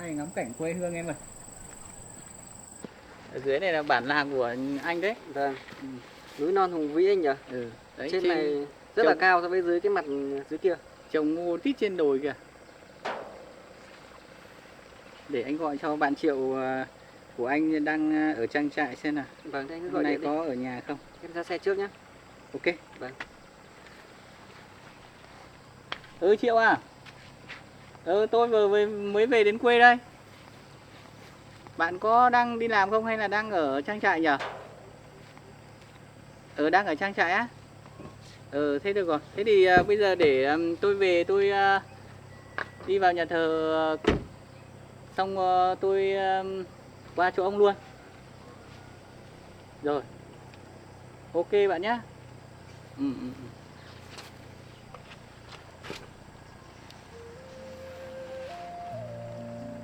này ngắm cảnh quê hương em ơi. Ở dưới này là bản làng của anh đấy. Vâng. Núi non hùng vĩ anh nhỉ? Đấy, trên này rất là cao so với dưới cái mặt dưới kia. Trồng ngô tít trên đồi kìa. Để anh gọi cho bạn Triệu của anh đang ở trang trại xem nào. Vâng, thế anh cứ Hôm gọi nay điện đi. có ở nhà không? Em ra xe trước nhé. Ok. Vâng. Triệu à? Tôi vừa mới về đến quê đây. Bạn có đang đi làm không hay là đang ở trang trại nhỉ? Đang ở trang trại á? Thế được rồi. Thế thì bây giờ để tôi về tôi đi vào nhà thờ xong tôi qua chỗ ông luôn. Rồi. Ok bạn nhé.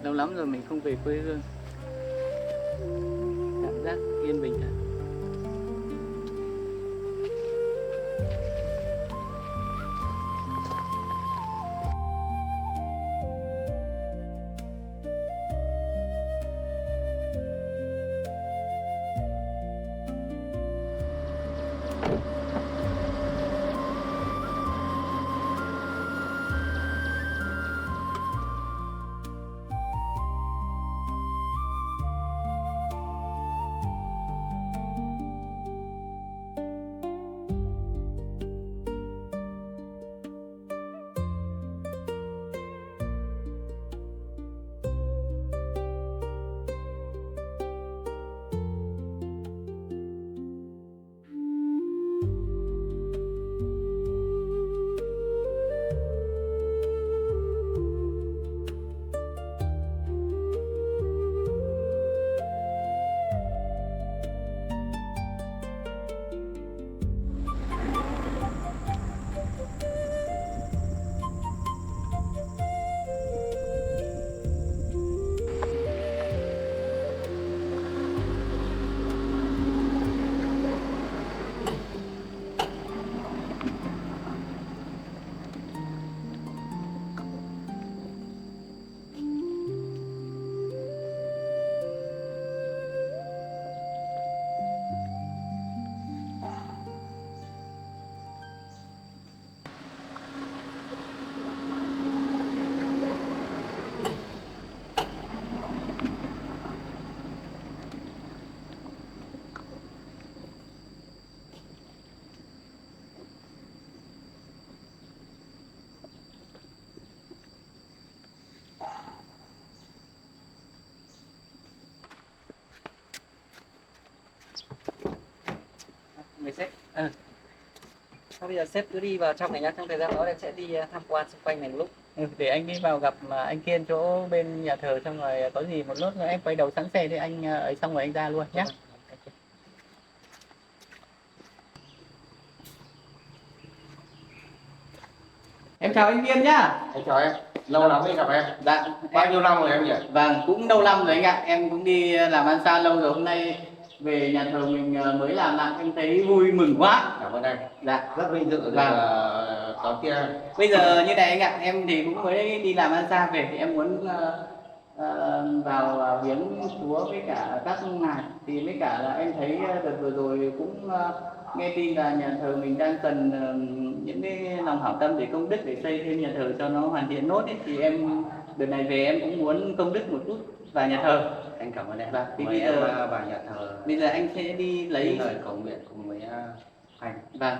Lâu lắm rồi mình không về quê hương. Cảm giác yên bình thật. Người sếp. Thôi bây giờ sếp cứ đi vào trong này nhá. Trong thời gian đó em sẽ đi tham quan xung quanh này một lúc. Để anh đi vào gặp anh Kiên chỗ bên nhà thờ xong rồi có gì một lúc nữa em quay đầu sẵn xe thì anh ấy xong rồi anh ra luôn nhé. Em chào anh Kiên nhá. Anh chào em, lâu lắm mới gặp em. Dạ. Bao nhiêu năm rồi em nhỉ? Vâng, cũng lâu năm rồi anh ạ. Em cũng đi làm ăn xa lâu rồi. Hôm nay về nhà thờ mình mới làm lại em thấy vui mừng quá. Cảm ơn anh. Dạ. Rất vinh dự được Vâng. đón tiếp em. Bây giờ như này anh ạ, em thì cũng mới đi làm ăn xa về thì em muốn vào viếng Chúa với cả các ngài. Thì với cả là em thấy đợt vừa rồi cũng nghe tin là nhà thờ mình đang cần những cái lòng hảo tâm để công đức để xây thêm nhà thờ cho nó hoàn thiện nốt ấy. Thì em đợt này về em cũng muốn công đức một chút vào nhà thờ. Anh cảm ơn em. Vâng, thì Mời bây em giờ vào nhà thờ. Bây giờ anh sẽ đi lấy lời cầu nguyện cùng với anh. Vâng.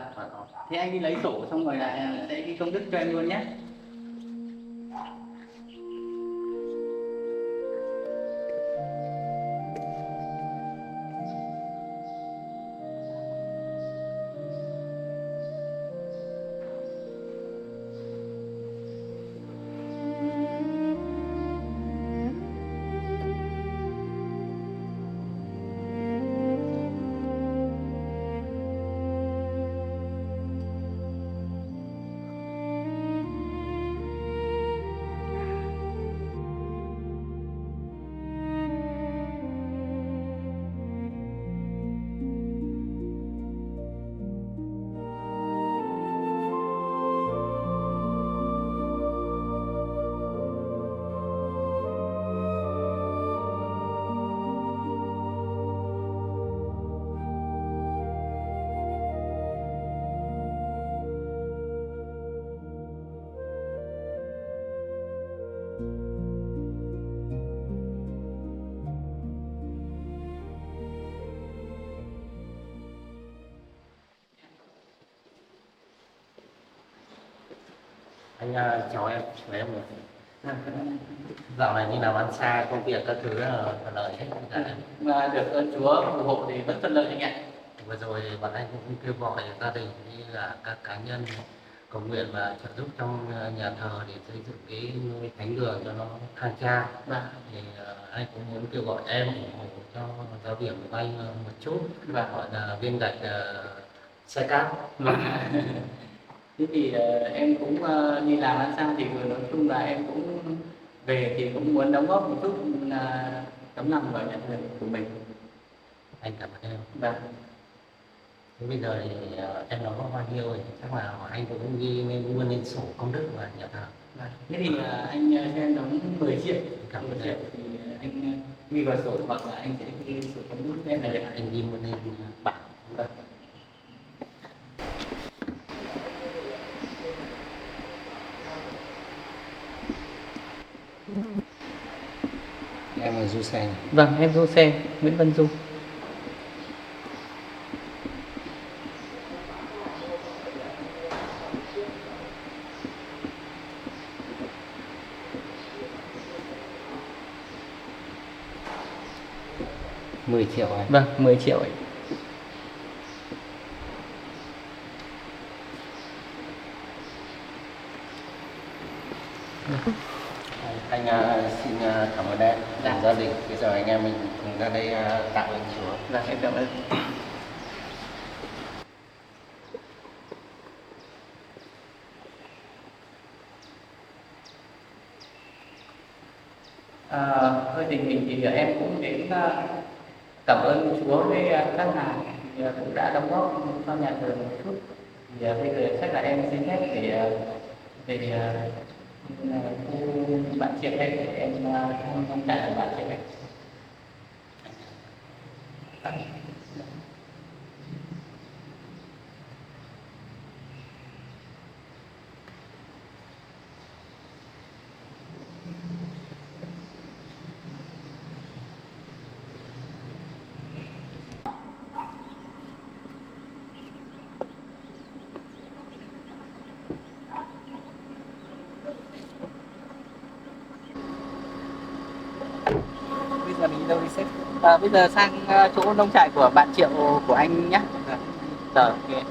Thế anh đi lấy sổ xong rồi lại sẽ đi công đức cho em luôn nhé. Anh chào em, chào em. Dạo này đi làm ăn xa, công việc các thứ thuận lợi hết. Và được ơn Chúa phù hộ thì vẫn thuận lợi anh ạ. Vừa rồi bọn anh cũng kêu gọi gia đình như là các cá nhân cầu nguyện và trợ giúp trong nhà thờ để xây dựng cái ngôi thánh đường cho nó khang trang. Vâng. Thì anh cũng muốn kêu gọi em ủng hộ cho giáo điểm của anh một chút, Vâng. gọi là viên gạch xe cát. Vâng. Thế thì em cũng đi làm ăn xa thì nói chung là em cũng về thì cũng muốn đóng góp một chút tấm lòng vào nhà thờ của mình. Anh cảm ơn em. Vâng. Thế bây giờ thì em đóng góp bao nhiêu thì chắc là anh cũng ghi luôn lên sổ công đức và nhà thờ. Vâng. Thế thì anh cho em đóng 10 triệu. Cảm ơn 10 triệu em. thì anh ghi vào sổ hoặc là anh sẽ ghi sổ công đức em là được. Anh ghi luôn lên bảng. Vâng. Em là Du Sen. Vâng, em Du Sen, Nguyễn Văn Du. $10 triệu anh. Vâng, 10 triệu ấy. Anh xin cảm ơn em, Dạ. gia đình. Bây giờ anh em mình cùng ra đây tạ ơn Chúa. Vâng, em cảm ơn. Thôi tình hình thì em cũng đến cảm ơn Chúa với các ngài thì cũng đã đóng góp cho nhà thờ một chút. Thì bây giờ chắc là em xin phép để về khu bạn Triệu đây để em thăm ông trả bạn Triệu đây. Bây giờ mình đi đâu đi sếp? Bây giờ sang chỗ nông trại của bạn Triệu của anh nhé. Rồi, ok.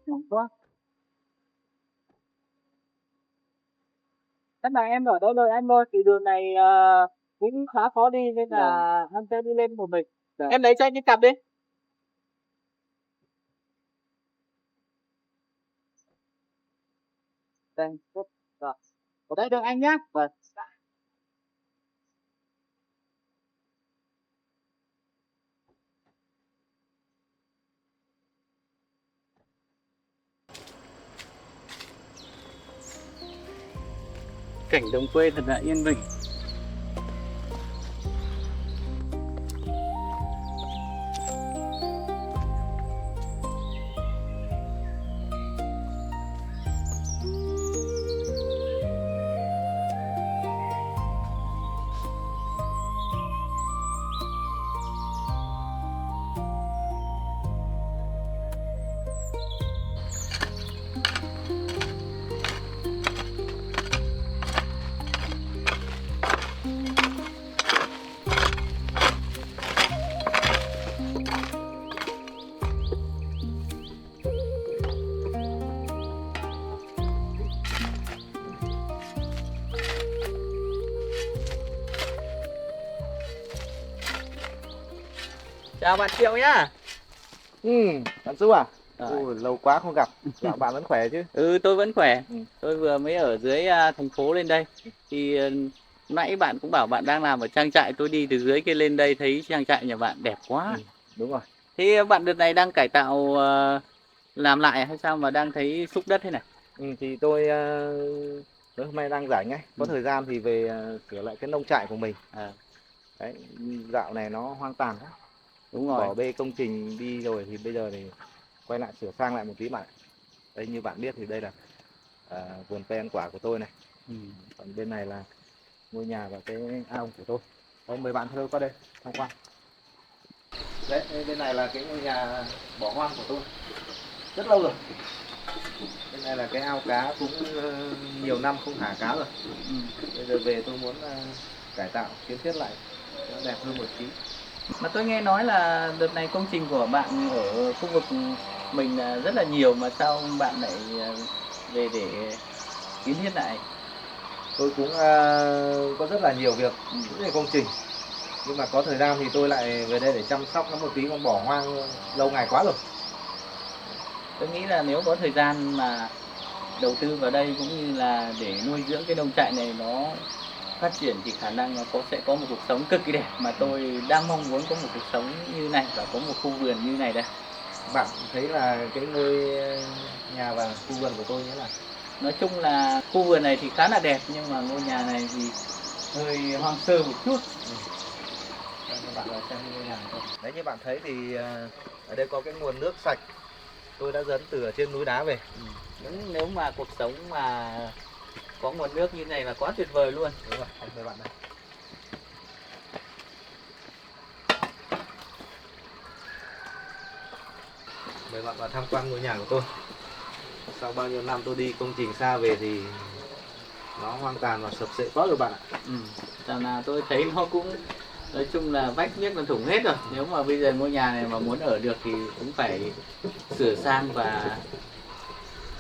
Nóng quá. Chắc là em ở đâu rồi anh ơi, thì đường này cũng khá khó đi nên là em sẽ đi lên một mình. Em lấy cho anh cái cặp đi. Đây, tốt. Rồi. Ở đây được anh nhá. Vâng. Cảnh đồng quê thật là yên bình. Chào bạn Triệu nhá. Bạn Dũng à? Rồi. Lâu quá không gặp. Dạo bạn vẫn khỏe chứ? Tôi vẫn khỏe. Ừ. Tôi vừa mới ở dưới thành phố lên đây. Thì nãy bạn cũng bảo bạn đang làm ở trang trại, tôi đi từ dưới kia lên đây thấy trang trại nhà bạn đẹp quá. Đúng rồi. Thế bạn đợt này đang cải tạo làm lại hay sao mà đang thấy xúc đất thế này? Thì tôi tối hôm nay đang rảnh ngay, có thời gian thì về sửa lại cái nông trại của mình. Đấy, dạo này nó hoang tàn quá. Đúng rồi. Bỏ bê công trình đi rồi thì bây giờ thì quay lại sửa sang lại một tí bạn. Đây như bạn biết thì đây là vườn cây ăn quả của tôi này. Còn bên này là ngôi nhà và cái ao của tôi. Đây, mời bạn theo qua đây tham quan. Đấy, bên này là cái ngôi nhà bỏ hoang của tôi. Rất lâu rồi. Bên này là cái ao cá cũng nhiều năm không thả cá rồi. Bây giờ về tôi muốn cải tạo, kiến thiết lại nó đẹp hơn một tí. Mà tôi nghe nói là đợt này công trình của bạn ở khu vực mình là rất là nhiều, mà sao bạn lại về để kiến thiết lại? Tôi cũng có rất là nhiều việc, rất là công trình. Nhưng mà có thời gian thì tôi lại về đây để chăm sóc nó một tí, còn bỏ hoang lâu ngày quá rồi. Tôi nghĩ là nếu có thời gian mà đầu tư vào đây cũng như là để nuôi dưỡng cái nông trại này nó phát triển thì khả năng nó sẽ có một cuộc sống cực kỳ đẹp, mà tôi đang mong muốn có một cuộc sống như này và có một khu vườn như này đây. Bạn thấy là cái ngôi nhà và khu vườn của tôi như thế nào? Nói chung là khu vườn này thì khá là đẹp, nhưng mà ngôi nhà này thì hơi hoang sơ một chút. Bạn vào xem ngôi nhà của tôi. Đấy, như bạn thấy thì ở đây có cái nguồn nước sạch tôi đã dẫn từ ở trên núi đá về. Nếu mà cuộc sống mà có nguồn nước như này là quá tuyệt vời luôn. Đúng rồi, anh mời bạn đây. Mời bạn vào tham quan ngôi nhà của tôi. Sau bao nhiêu năm tôi đi công trình xa về thì nó hoang tàn và sập sệ quá rồi bạn ạ. Chào nào, tôi thấy nó cũng nói chung là vách viết nó thủng hết rồi. Nếu mà bây giờ ngôi nhà này mà muốn ở được thì cũng phải sửa sang và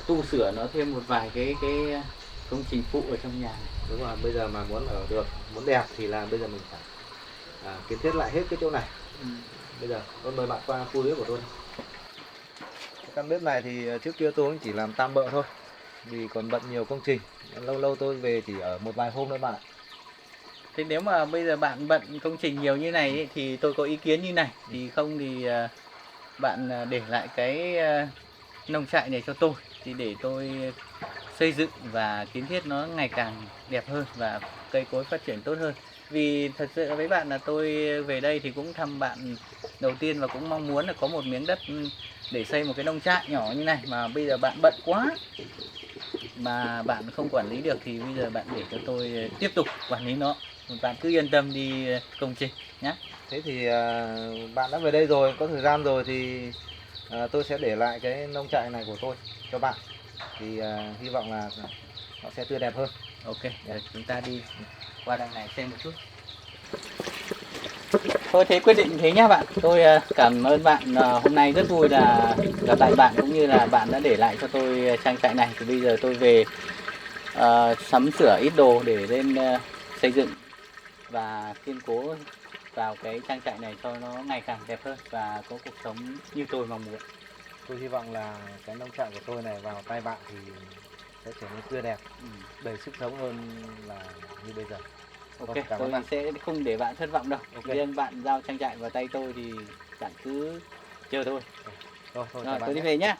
tu sửa nó thêm một vài cái công trình phụ ở trong nhà này. Đúng rồi, bây giờ mà muốn ở được, muốn đẹp thì là bây giờ mình phải kiến thiết lại hết cái chỗ này. Bây giờ tôi mời bạn qua khu bếp của tôi. Cái căn bếp này thì trước kia tôi cũng chỉ làm tạm bợ thôi, vì còn bận nhiều công trình. Lâu lâu tôi về chỉ ở một vài hôm thôi bạn ạ. Thế nếu mà bây giờ bạn bận công trình nhiều như này ấy, thì tôi có ý kiến như này. Thì không thì bạn để lại cái nông trại này cho tôi, thì để tôi xây dựng và kiến thiết nó ngày càng đẹp hơn và cây cối phát triển tốt hơn. Vì thật sự với bạn là tôi về đây thì cũng thăm bạn đầu tiên và cũng mong muốn là có một miếng đất để xây một cái nông trại nhỏ như này, mà bây giờ bạn bận quá mà bạn không quản lý được thì bây giờ bạn để cho tôi tiếp tục quản lý nó. Bạn cứ yên tâm đi công trình nhé. Thế thì bạn đã về đây rồi, có thời gian rồi thì tôi sẽ để lại cái nông trại này của tôi cho bạn. Thì hy vọng là nó sẽ tươi đẹp hơn. Ok, rồi chúng ta đi qua đằng này xem một chút. Thôi thế quyết định thế nhá bạn. Tôi cảm ơn bạn, hôm nay rất vui là gặp lại bạn, cũng như là bạn đã để lại cho tôi trang trại này. Thì bây giờ tôi về sắm sửa ít đồ để lên xây dựng và kiên cố vào cái trang trại này cho nó ngày càng đẹp hơn và có cuộc sống như tôi mong muốn. Tôi hy vọng là cái nông trại của tôi này vào tay bạn thì sẽ trở nên tươi đẹp, đầy sức sống hơn là như bây giờ. Ok, Cảm ơn tôi bạn. sẽ không để bạn thất vọng đâu. Ok. Riêng bạn giao trang trại vào tay tôi thì bạn cứ chờ thôi. Thôi, Rồi, chào bạn tôi đi nhé. về nhé.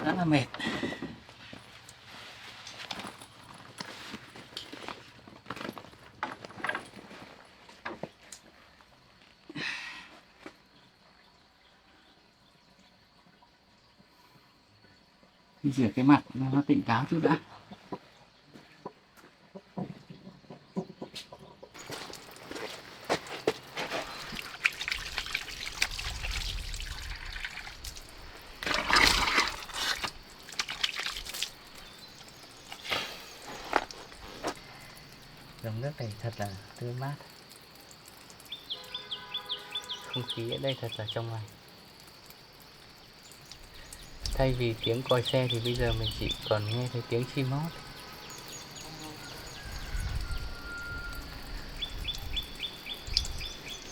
rất là mệt. Đi rửa cái mặt nó tỉnh táo chút đã. Dòng nước này thật là tươi mát. Không khí ở đây thật là trong lành. Thay vì tiếng còi xe thì bây giờ mình chỉ còn nghe thấy tiếng chim hót.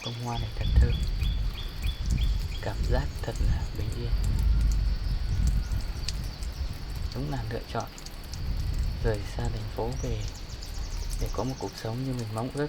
Bông hoa này thật thơm. Cảm giác thật là bình yên. Đúng là lựa chọn rời xa thành phố về để có một cuộc sống như mình mong ước.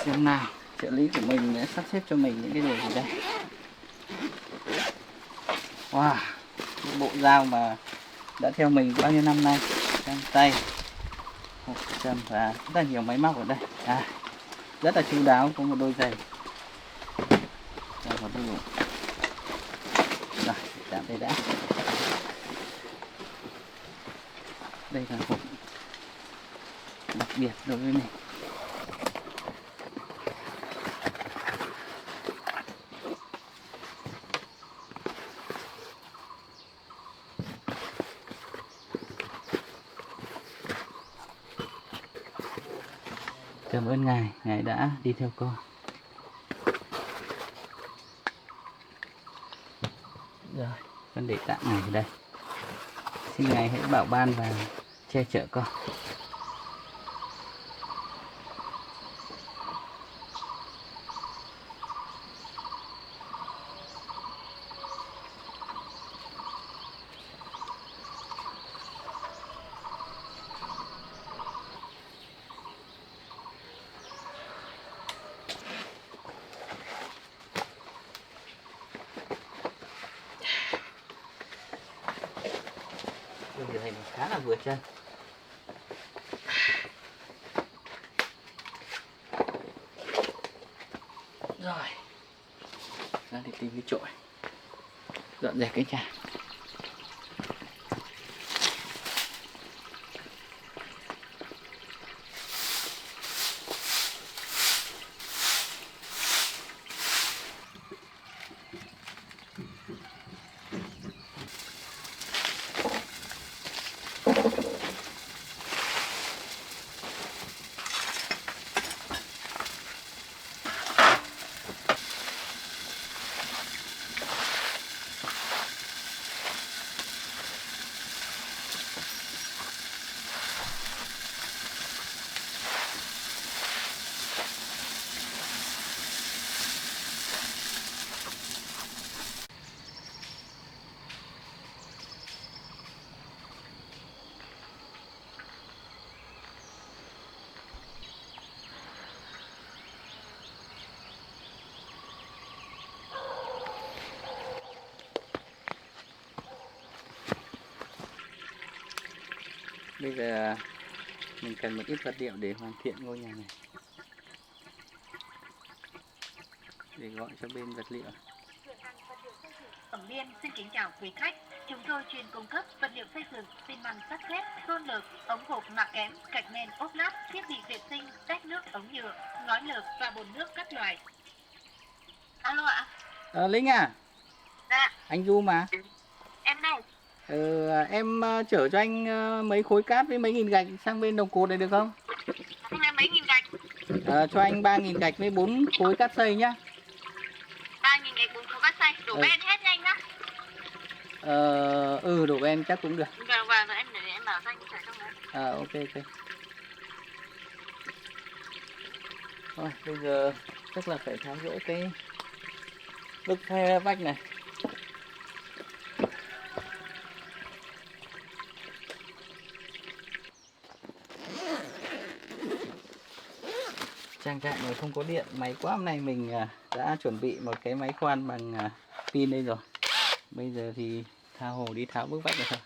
Xem nào, trợ lý của mình đã sắp xếp cho mình những cái đồ gì đây. Wow, cái bộ dao mà đã theo mình bao nhiêu năm nay, găng tay, hộp trầm và rất là nhiều máy móc ở đây. Rất là chu đáo, có một đôi giày và một đôi ngủ. Rồi, chạm đây đã. Đây là hộp đặc biệt đối với mình. Cảm ơn Ngài, Ngài đã đi theo con. Rồi, con để tặng Ngài ở đây. Xin Ngài hãy bảo ban và che chở con. Đường này khá là vừa chân. Rồi, ra đi tìm cái chổi, dọn dẹp cái nhà. Bây giờ mình cần một ít vật liệu để hoàn thiện ngôi nhà này. Để gọi cho bên vật liệu. Tổng Liên xin kính chào quý khách. Chúng tôi chuyên cung cấp vật liệu xây dựng, xi măng, sắt thép, tôn lợp, ống hộp mạ kẽm, gạch men, ốp lát, thiết bị vệ sinh, tét nước, ống nhựa, ngói lợp và bồn nước các loại. Alo ạ. Linh à? Dạ. Anh Du mà. Em đây. Em chở cho anh mấy khối cát với mấy nghìn gạch sang bên Đồng Cột này được không? Hôm nay mấy nghìn gạch. Cho anh 3.000 gạch với 4 khối cát xây nhá. 3.000 gạch 4 khối cát xay, đổ ben hết nhanh đó. Đổ ben chắc cũng được. Vâng, em để em bảo danh trả trong đấy. Ok. Thôi, bây giờ chắc là phải tháo gỡ cái bức khe vách này. Trang trại này không có điện, may quá, hôm nay mình đã chuẩn bị một cái máy khoan bằng pin đây rồi. Bây giờ thì tha hồ đi tháo bức vách này thôi.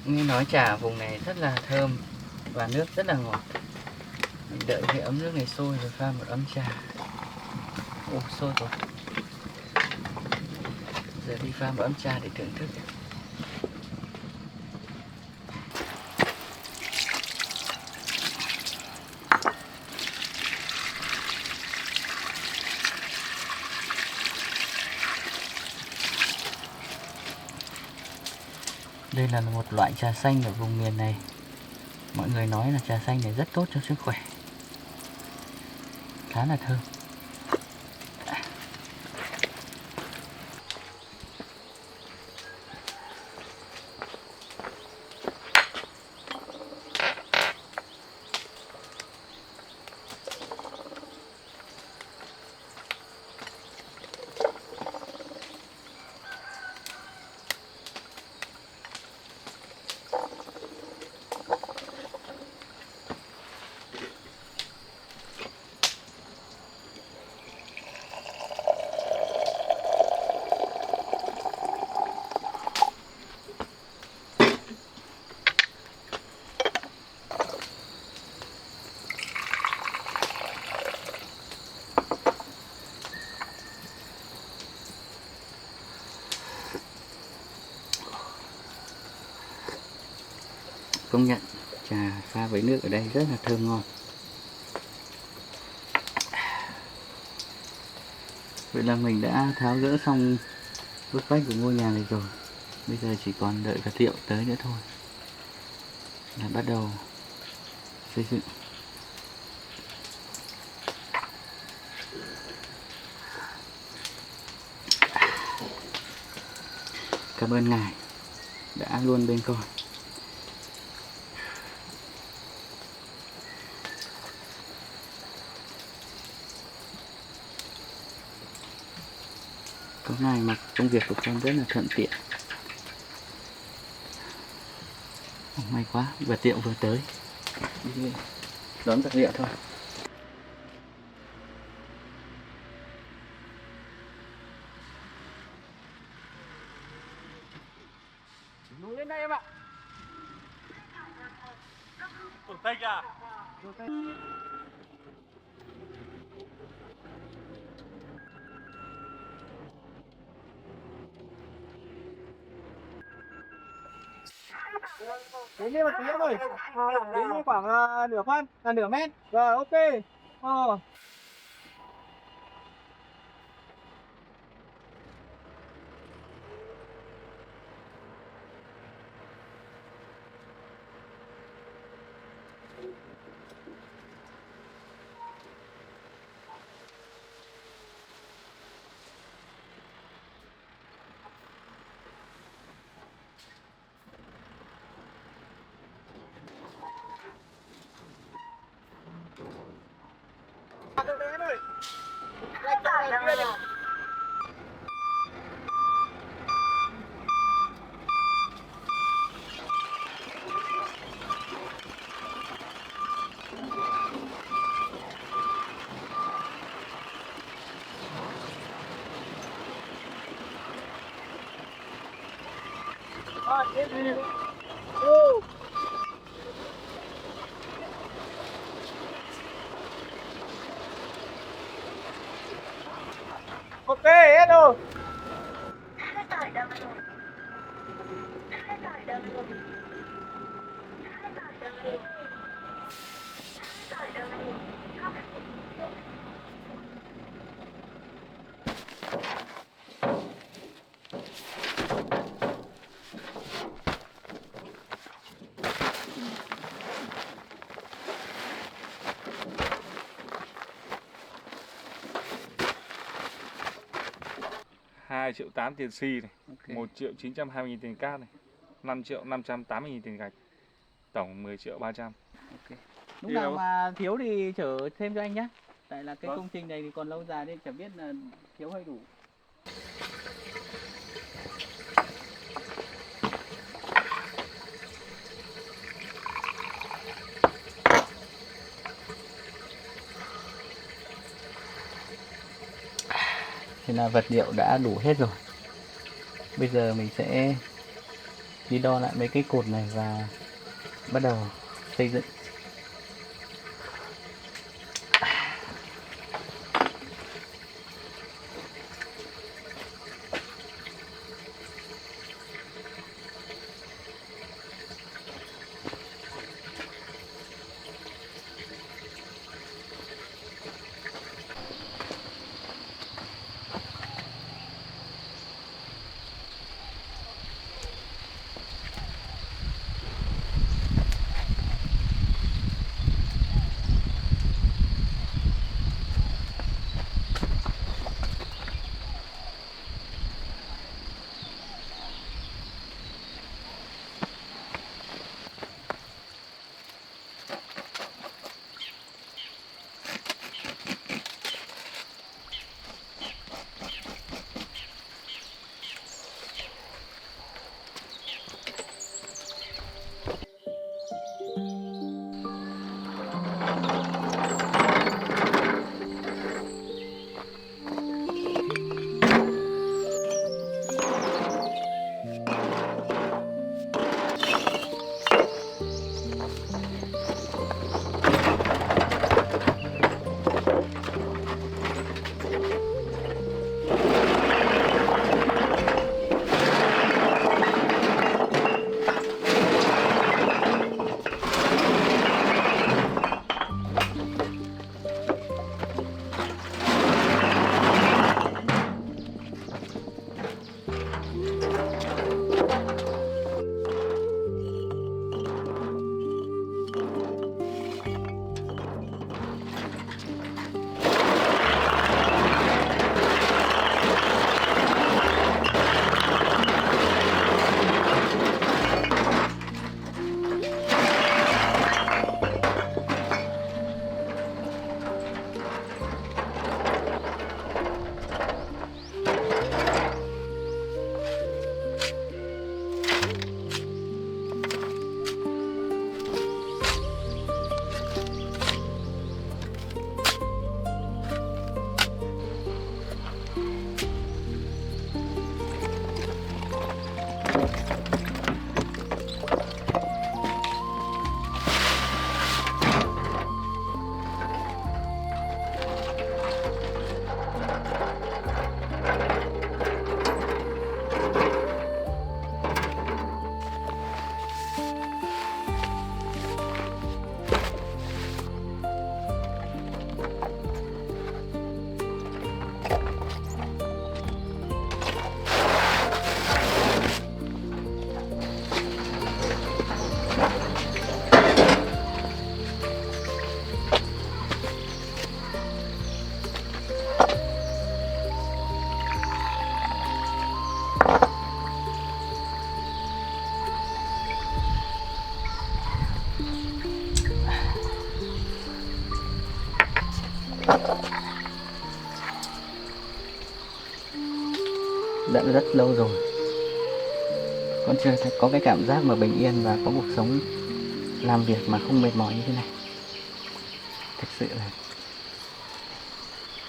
Nghe nói trà ở vùng này rất là thơm và nước rất là ngọt. Mình đợi cái ấm nước này sôi rồi pha một ấm trà. Ồ, sôi rồi. Giờ đi pha một ấm trà để thưởng thức. Đây là một loại trà xanh ở vùng miền này. Mọi người nói là trà xanh này rất tốt cho sức khỏe. Khá là thơm. Công nhận trà pha với nước ở đây rất là thơm ngon. Vậy là mình đã tháo gỡ xong bức vách của ngôi nhà này rồi. Bây giờ chỉ còn đợi vật liệu tới nữa thôi là bắt đầu xây dựng. Cảm ơn ngài đã luôn bên con. Có ngài mà công việc của con rất là thuận tiện. May quá, vật liệu vừa tới. Đi đón vật liệu thôi. Núi lên đây em ạ. Tổ tay à? Đến đây một tí em ơi. Đến đây khoảng nửa phân, nửa mét. Rồi ok. Em ơi. Ok, hết rồi. Hai triệu 8 tiền xi này, Okay. 1.920.000 tiền cát này, 5.580.000 tiền gạch, tổng 10.300.000. Okay. Lúc nào mà thiếu thì chở thêm cho anh nhé. Tại là cái công trình này thì còn lâu dài nên chẳng biết là thiếu hay đủ. Thế là vật liệu đã đủ hết rồi. Bây giờ mình sẽ đi đo lại mấy cái cột này và bắt đầu xây dựng. Đã rất lâu rồi con chưa có cái cảm giác mà bình yên và có cuộc sống làm việc mà không mệt mỏi như thế này. Thực sự là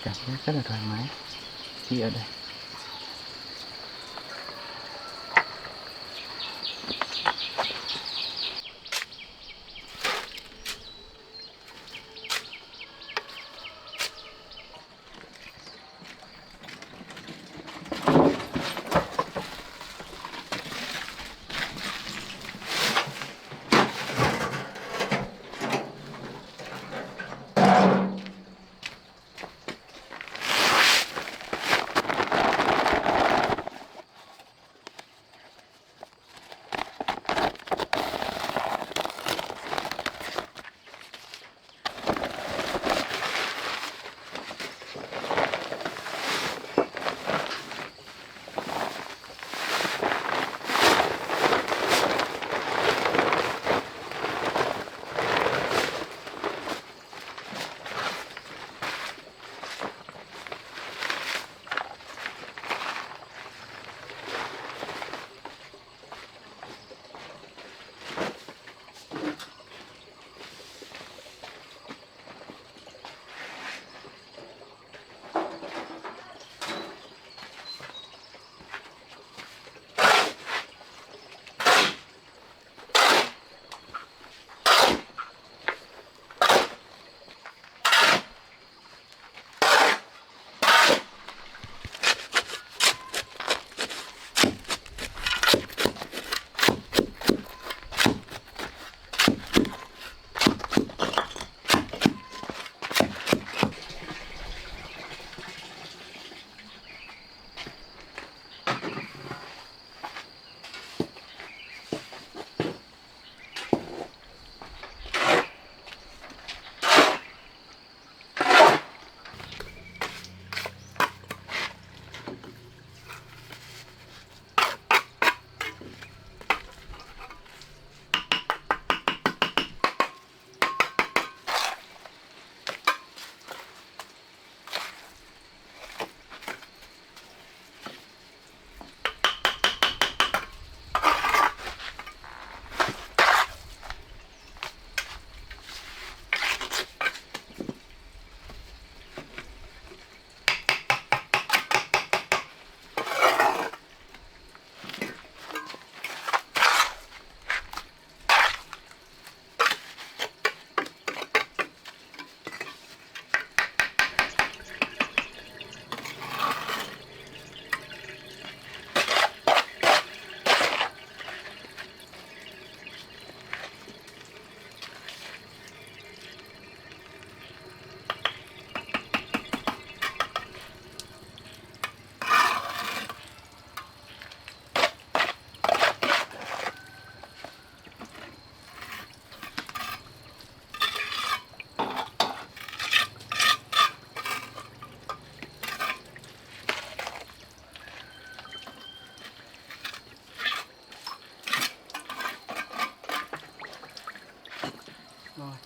cảm giác rất là thoải mái khi ở đây.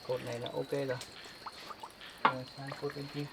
Cột này là ok rồi. Rồi sang cột bên kia.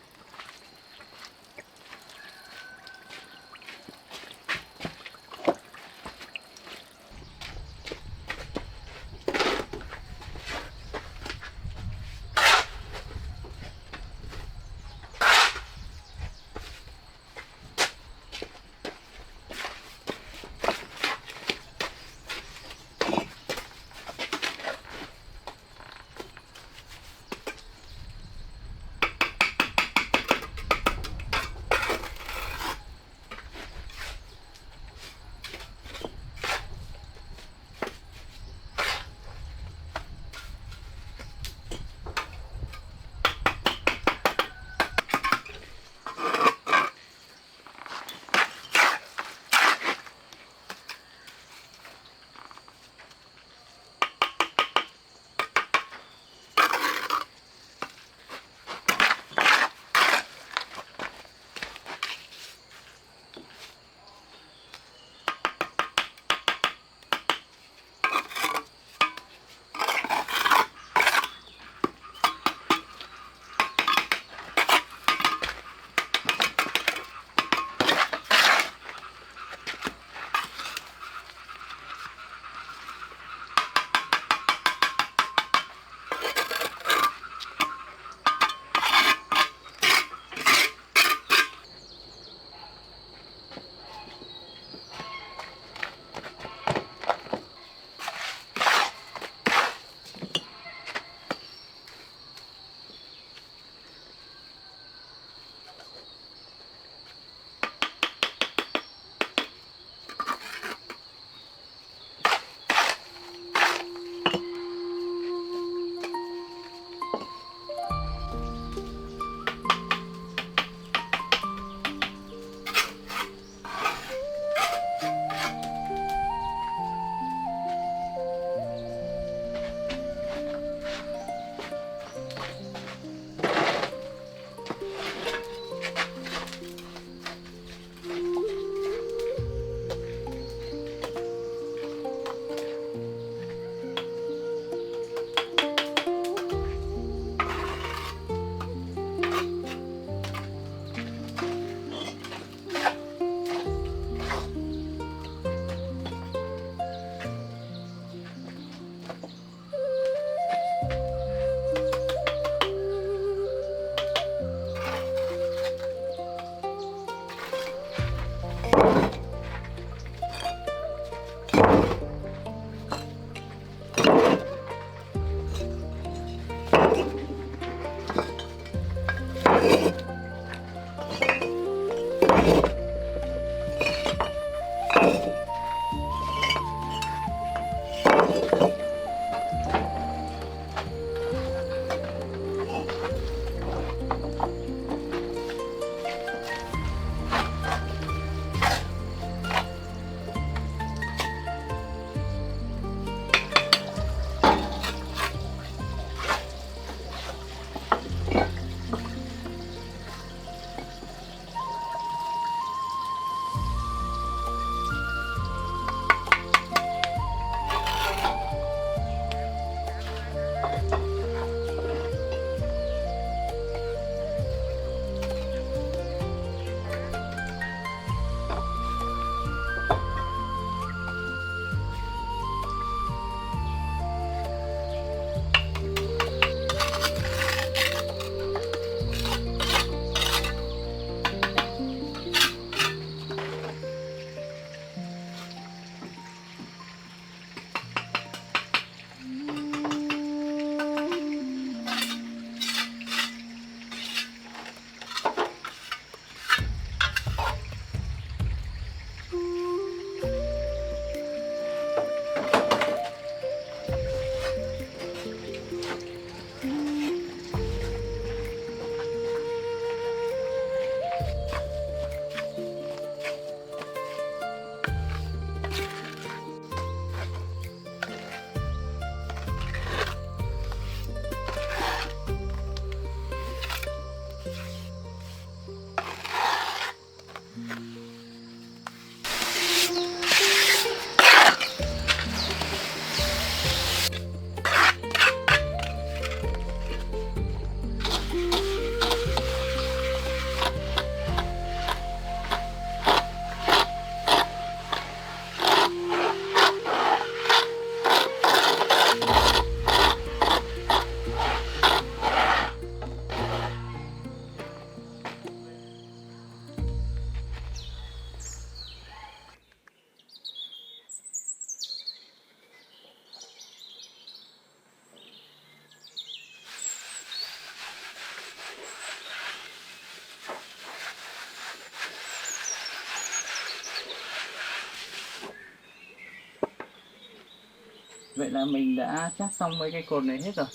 Vậy là mình đã chát xong mấy cái cột này hết rồi.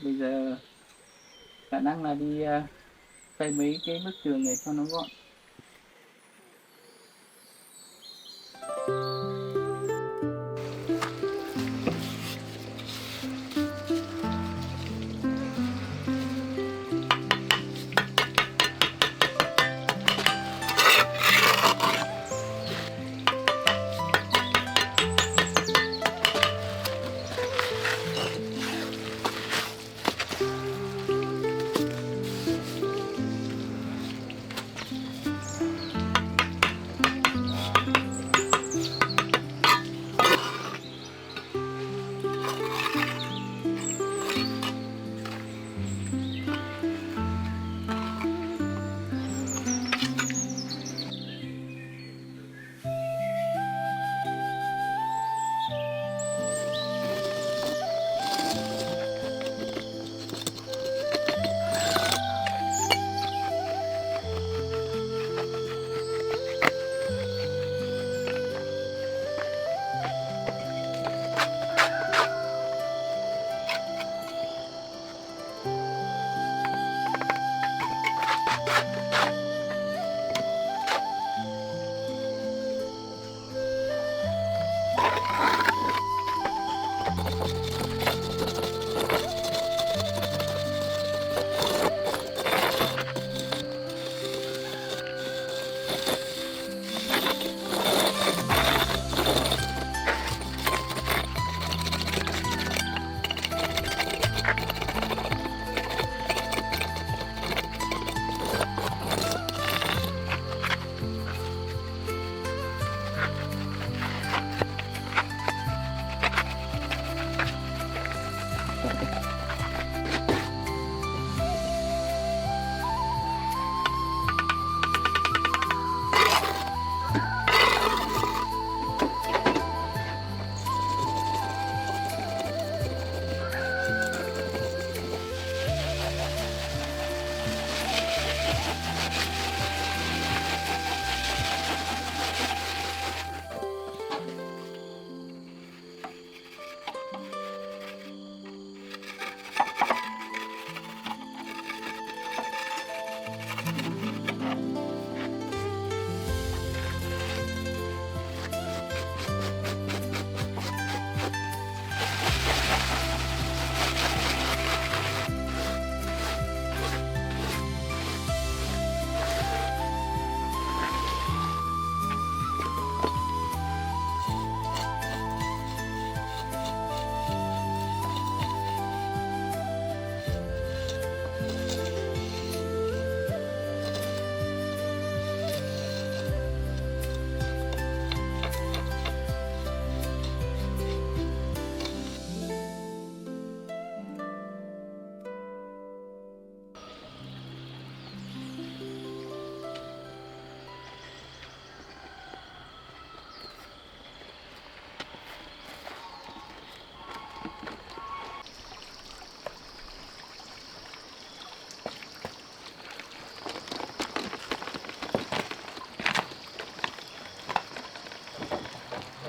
Bây giờ khả năng là đi xây mấy cái bức tường này cho nó gọn.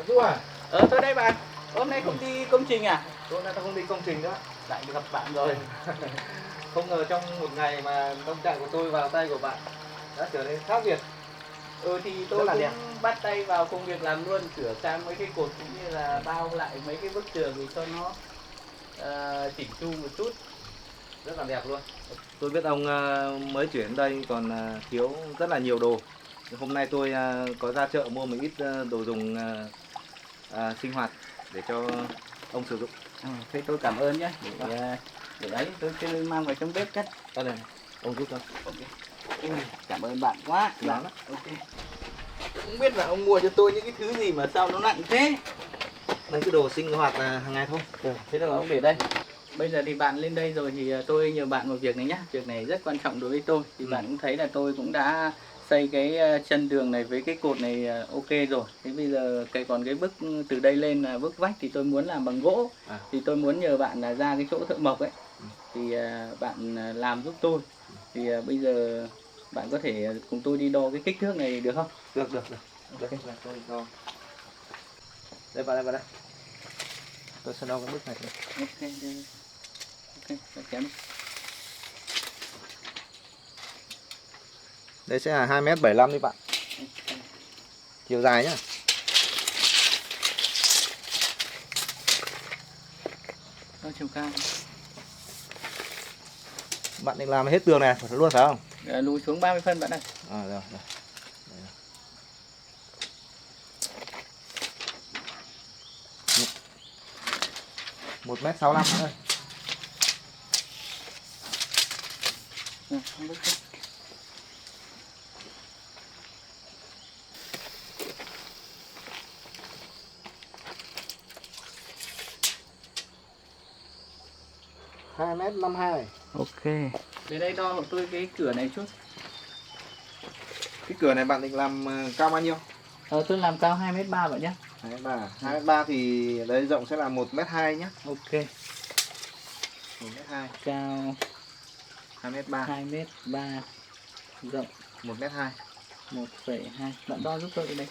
Du à? Tôi đây bạn. Hôm nay không đi công trình à? Hôm nay tao không đi công trình nữa. Lại gặp bạn rồi. Không ngờ trong một ngày mà nông trại của tôi vào tay của bạn đã trở nên khác biệt. Thì Rất tôi là cũng đẹp. bắt tay vào công việc làm luôn, sửa sang mấy cái cột cũng như là bao lại mấy cái bức tường để cho nó chỉnh chu một chút. Rất là đẹp luôn. Tôi biết ông mới chuyển đây còn thiếu rất là nhiều đồ. Hôm nay tôi có ra chợ mua một ít đồ dùng sinh hoạt để cho ông sử dụng. Thế tôi cảm ơn nhé. Để đấy tôi cứ mang vào trong bếp cất. Đây này, ông giúp cho. Cảm ơn bạn quá. Ngon lắm. Ok. Không biết là ông mua cho tôi những cái thứ gì mà sao nó nặng thế? Mấy cái đồ sinh hoạt hàng ngày thôi. Thế là ông để đây. Bây giờ thì bạn lên đây rồi thì tôi nhờ bạn một việc này nhá. Việc này rất quan trọng đối với tôi. Thì bạn cũng thấy là tôi cũng đã xây cái chân tường này với cái cột này ok rồi. Thế bây giờ còn cái bức từ đây lên là bức vách thì tôi muốn làm bằng gỗ. Thì tôi muốn nhờ bạn là ra cái chỗ thợ mộc ấy. Thì bạn làm giúp tôi. Thì bây giờ bạn có thể cùng tôi đi đo cái kích thước này được không? Được. Đây, tôi đo. Đây vào đây. Tôi sẽ đo cái bức này. Ok, đây. Ok, phải chém. Đây sẽ là 2m75 đi bạn. Chiều dài nhá. Đo chiều cao. Bạn định làm hết tường này luôn phải không? Lùi xuống 30 phân bạn ơi. Rồi. 1m65 thôi. Không biết. 2m52. Ok. Đến đây đo hộ tôi cái cửa này chút. Cái cửa này bạn định làm cao bao nhiêu? Tôi làm cao 2m3 vậy nhé. 2m3. 2m3 thì đấy rộng sẽ là 1m2 nhé. Ok. 1m2. Cao 2m3. 2m3. Rộng 1m2. 1,2. Bạn đo giúp tôi cái đấy.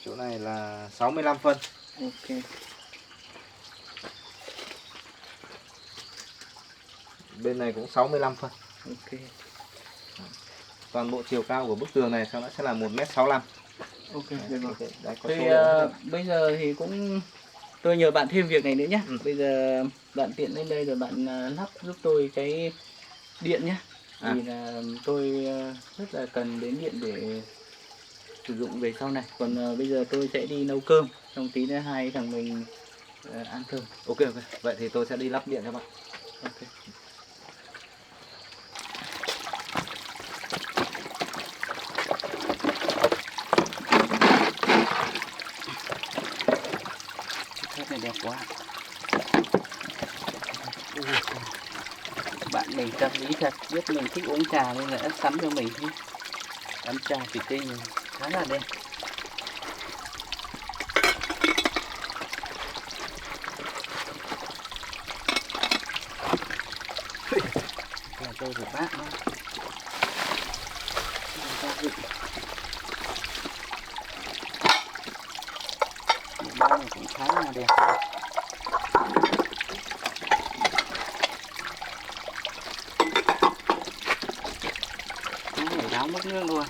Chỗ này là 65 phân. Ok. Bên này cũng 65 phân. Ok. Toàn bộ chiều cao của bức tường này sẽ là 1m65. Ok, được rồi. Đấy, có Thì số lượng. bây giờ thì cũng tôi nhờ bạn thêm việc này nữa nhé. Ừ. Bây giờ bạn tiện lên đây rồi bạn lắp giúp tôi cái điện nhé. Vì là tôi rất là cần đến điện để sử dụng về sau này. Còn bây giờ tôi sẽ đi nấu cơm, xong tí nữa hai thằng mình ăn cơm. Ok. Vậy thì tôi sẽ đi lắp điện cho bạn. Ok. Thép này đẹp quá. Bạn mình tâm lý thật, biết mình thích uống trà nên là đã sắm cho mình chứ. Ấm trà thủy tinh khá là đẹp. Là tôi của bác đó. Bao này cũng khá là đẹp. Có thể ráo mất nước luôn.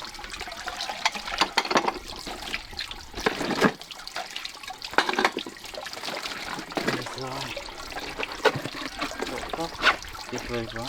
Được rồi. Độ cốc tuyệt vời quá.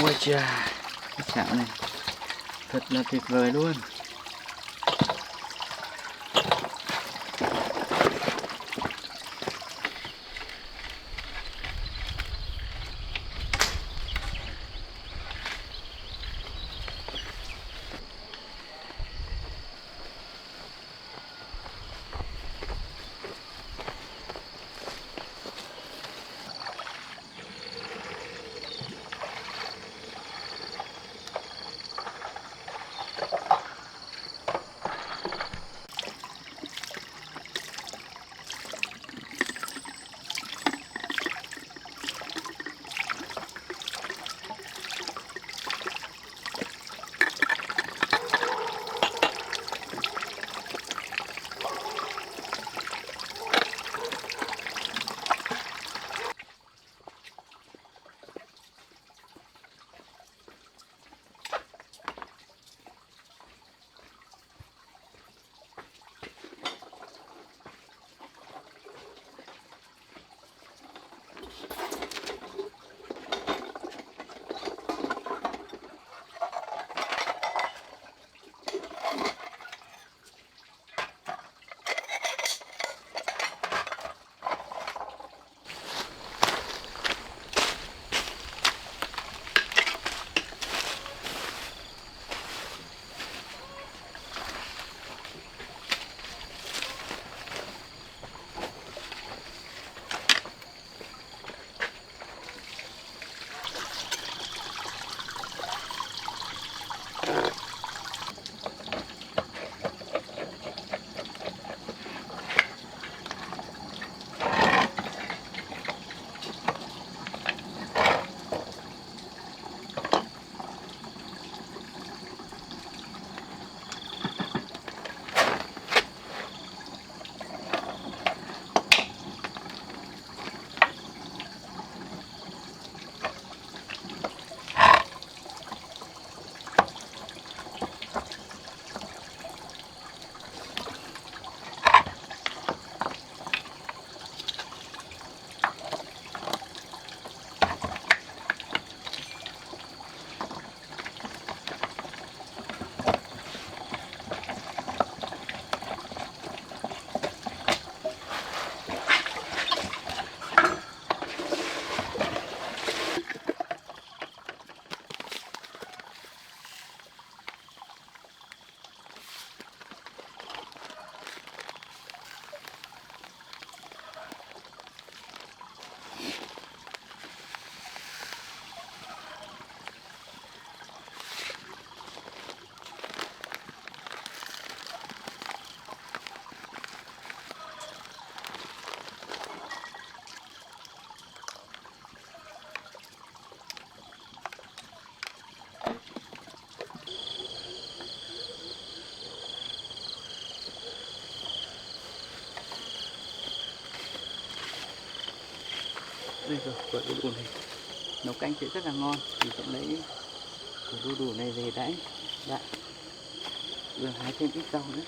Ôi chà, cái chảo này thật là tuyệt vời luôn. Đây rồi, quả đu đủ này nấu canh sẽ rất là ngon. Mình sẽ lấy quả đu đủ này về đãi dạ, vừa hái thêm ít rau nữa.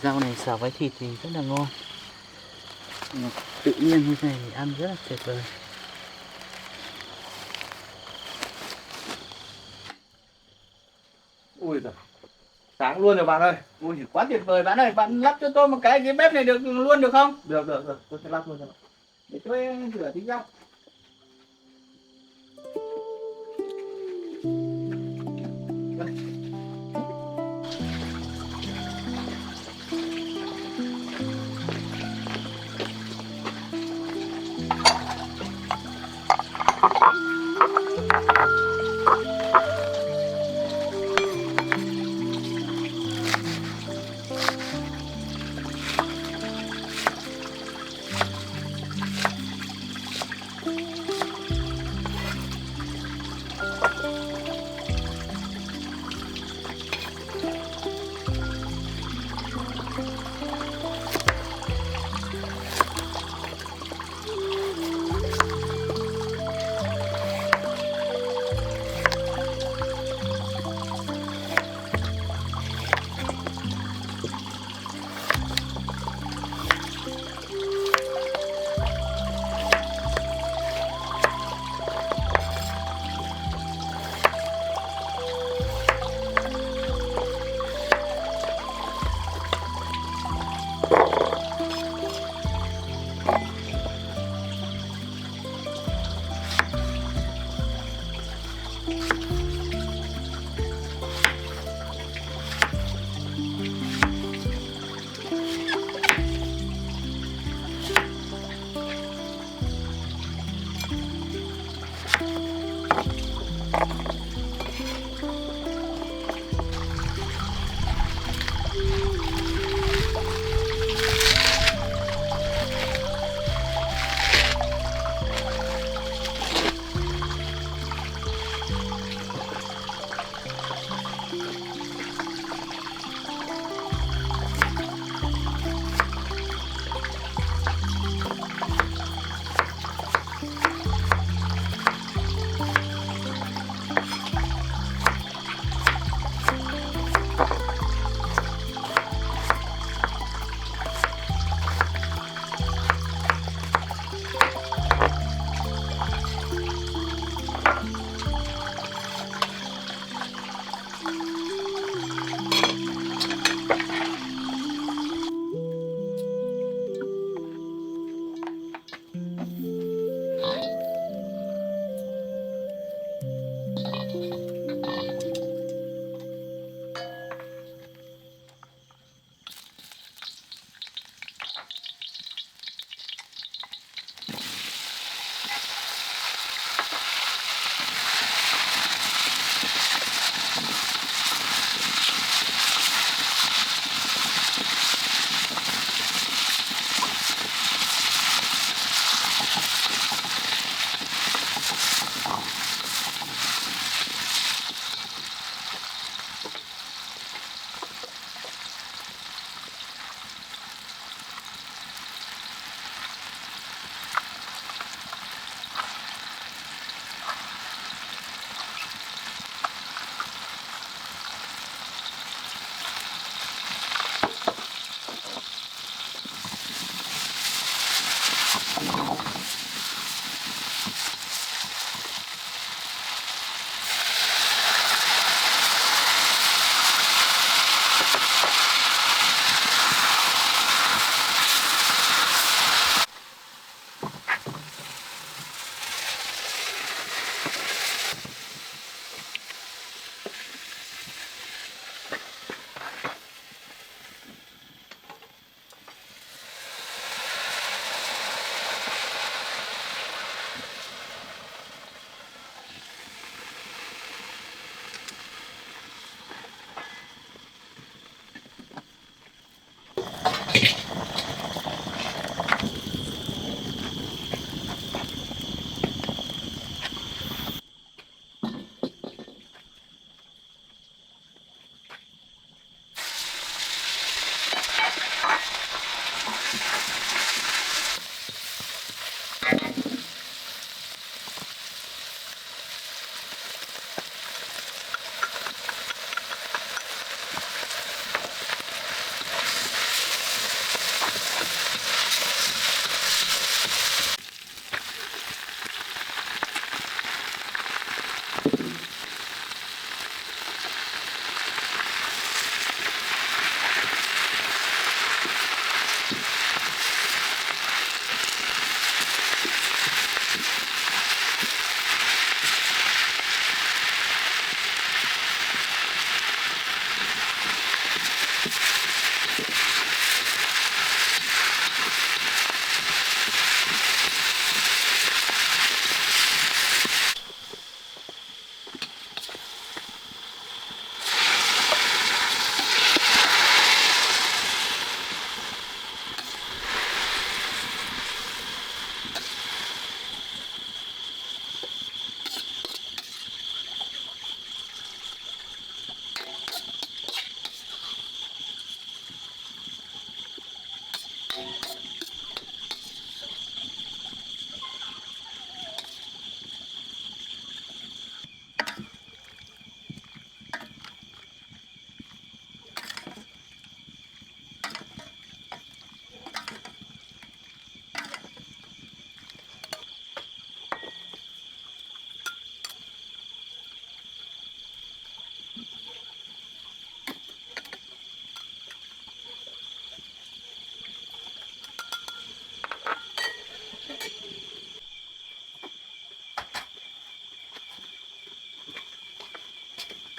Rau này xào với thịt thì rất là ngon. Tự nhiên như thế này thì ăn rất là tuyệt vời. Ui giời, sáng luôn rồi bạn ơi. Ui quá tuyệt vời bạn ơi, bạn lắp cho tôi một cái bếp này được luôn được không? Được, tôi sẽ lắp luôn cho bạn. Để tôi rửa tí rau.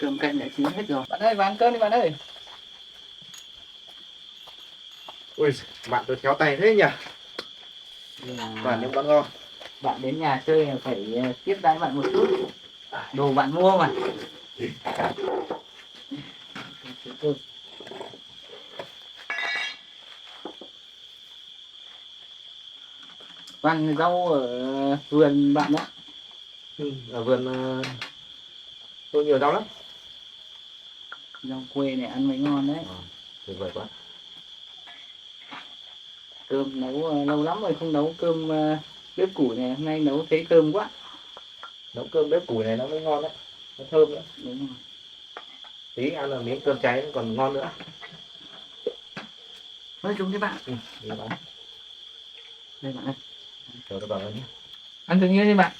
Cơm canh đã chín hết rồi. Bạn ơi, vào ăn cơm đi bạn ơi. Ui, bạn tôi khéo tay thế nhỉ. Toàn những món ngon. Bạn đến nhà chơi là phải tiếp đãi bạn một chút. Đồ bạn mua mà. Toàn rau ở vườn bạn đó. Ở vườn tôi nhiều rau lắm. Rau quê này ăn mới ngon đấy. Tuyệt vời quá. Cơm nấu lâu lắm rồi không nấu cơm bếp củi này, hôm nay nấu thấy thơm quá. Nấu cơm bếp củi này nó mới ngon đấy. Nó thơm nữa. Đúng rồi. Tí ăn là miếng cơm cháy nó còn ngon nữa. Nói chung thế bạn. Đi bạn. Đây bạn ơi. Chờ tôi vào đây nhé. Ăn tự nhiên đi bạn.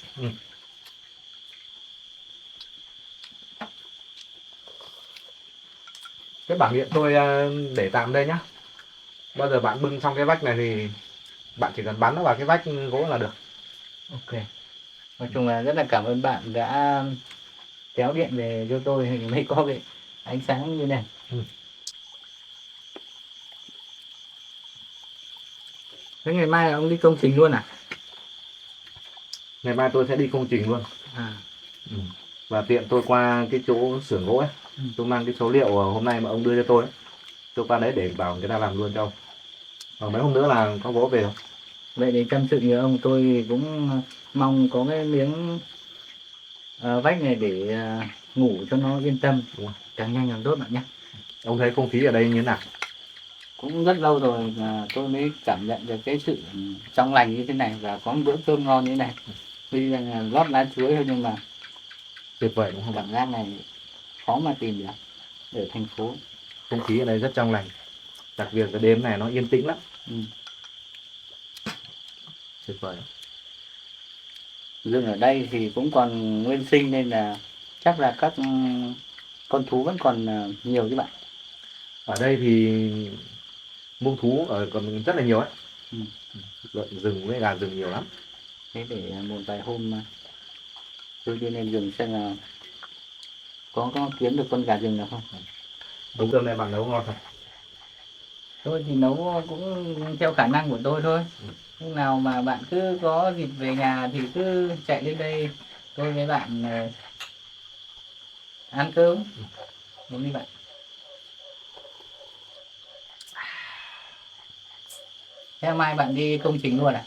Cái bảng điện tôi để tạm đây nhá. Bao giờ bạn bưng xong cái vách này thì bạn chỉ cần bắn nó vào cái vách gỗ là được. Ok. Nói chung là rất là cảm ơn bạn đã kéo điện về cho tôi thì mới có cái ánh sáng như này. Thế ngày mai là ông đi công trình luôn à? Ngày mai tôi sẽ đi công trình luôn. À. Và tiện tôi qua cái chỗ xưởng gỗ ấy. Tôi mang cái số liệu hôm nay mà ông đưa cho tôi ấy. Tôi qua đấy để bảo người ta làm luôn cho ông. Còn mấy hôm nữa là có gỗ về không? Vậy để tâm sự nhờ ông, tôi cũng mong có cái miếng vách này để ngủ cho nó yên tâm. Đúng rồi. Càng nhanh càng tốt bạn nhé. Ông thấy không khí ở đây như thế nào? Cũng rất lâu rồi mà tôi mới cảm nhận được cái sự trong lành như thế này và có một bữa cơm ngon như thế này. Tuy rằng là lót lá chuối thôi nhưng mà Tuyệt vời đúng không bạn? cảm giác này khó mà tìm được ở thành phố. Không khí ở đây rất trong lành. Đặc biệt cái đêm này nó yên tĩnh lắm. Tuyệt vời. Rừng ở đây thì cũng còn nguyên sinh nên là chắc là các con thú vẫn còn nhiều chứ bạn. Ở đây thì muông thú ở còn rất là nhiều ấy. Lợn rừng với gà rừng nhiều lắm. Thế để một vài hôm tôi đi lên rừng xem là có kiếm được con gà rừng nào không. Đúng cơm này bạn nấu ngon không? Tôi thì nấu cũng theo khả năng của tôi thôi. Lúc nào mà bạn cứ có dịp về nhà thì cứ chạy lên đây tôi với bạn ăn cơm. Đúng đi bạn. Thế mai bạn đi công trình luôn à?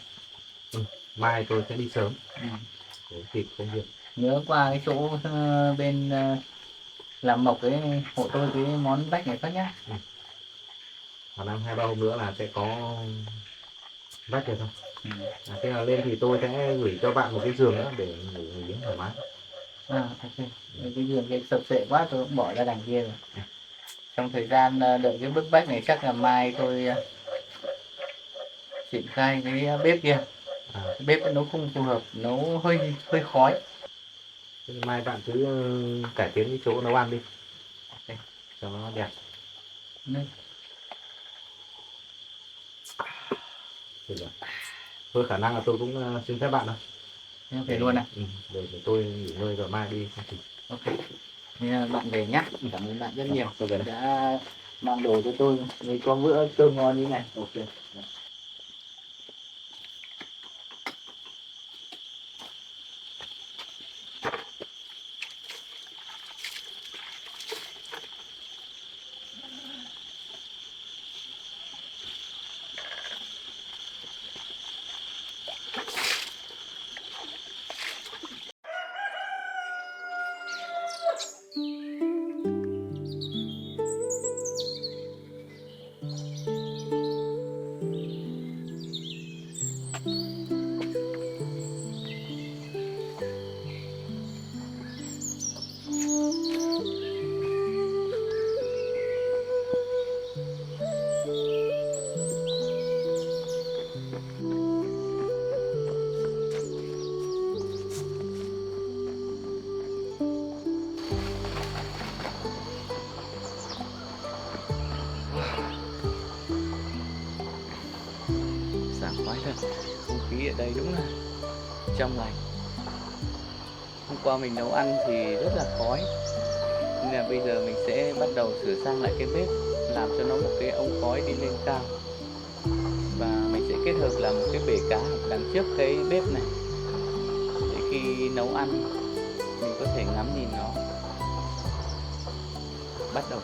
Mai tôi sẽ đi sớm để kịp công việc. Nhớ qua cái chỗ bên làm mộc ấy hộ tôi cái món vách này phát nhá. Khả năng 2-3 hôm nữa là sẽ có vách rồi thôi. Thế là lên thì tôi sẽ gửi cho bạn một cái giường nữa để ngủ nghỉ thoải mái. À ok. Cái giường cái sập sệ quá tôi cũng bỏ ra đằng kia rồi. Trong thời gian đợi cái bức vách này chắc là mai tôi triển khai cái bếp kia. Bếp nấu không phù hợp, nấu hơi khói. Thế mai bạn cứ cải tiến cái chỗ nấu ăn đi. Okay. Cho nó đẹp. Thôi khả năng là tôi cũng xin phép bạn thôi. Về luôn à? Để tôi nghỉ ngơi rồi mai đi. Ok. Thế bạn về nhé. Cảm ơn bạn rất nhiều đã mang đồ cho tôi vì có bữa cơm ngon như này. Ok. Sảng khoái thật. Không khí ở đây đúng là trong lành. Hôm qua mình nấu ăn thì rất là khói. Nên là bây giờ mình sẽ bắt đầu sửa sang lại cái bếp, làm cho nó một cái ống khói đi lên cao. Và mình sẽ kết hợp làm một cái bể cá đằng trước cái bếp này, để khi nấu ăn mình có thể ngắm nhìn nó. Bắt đầu.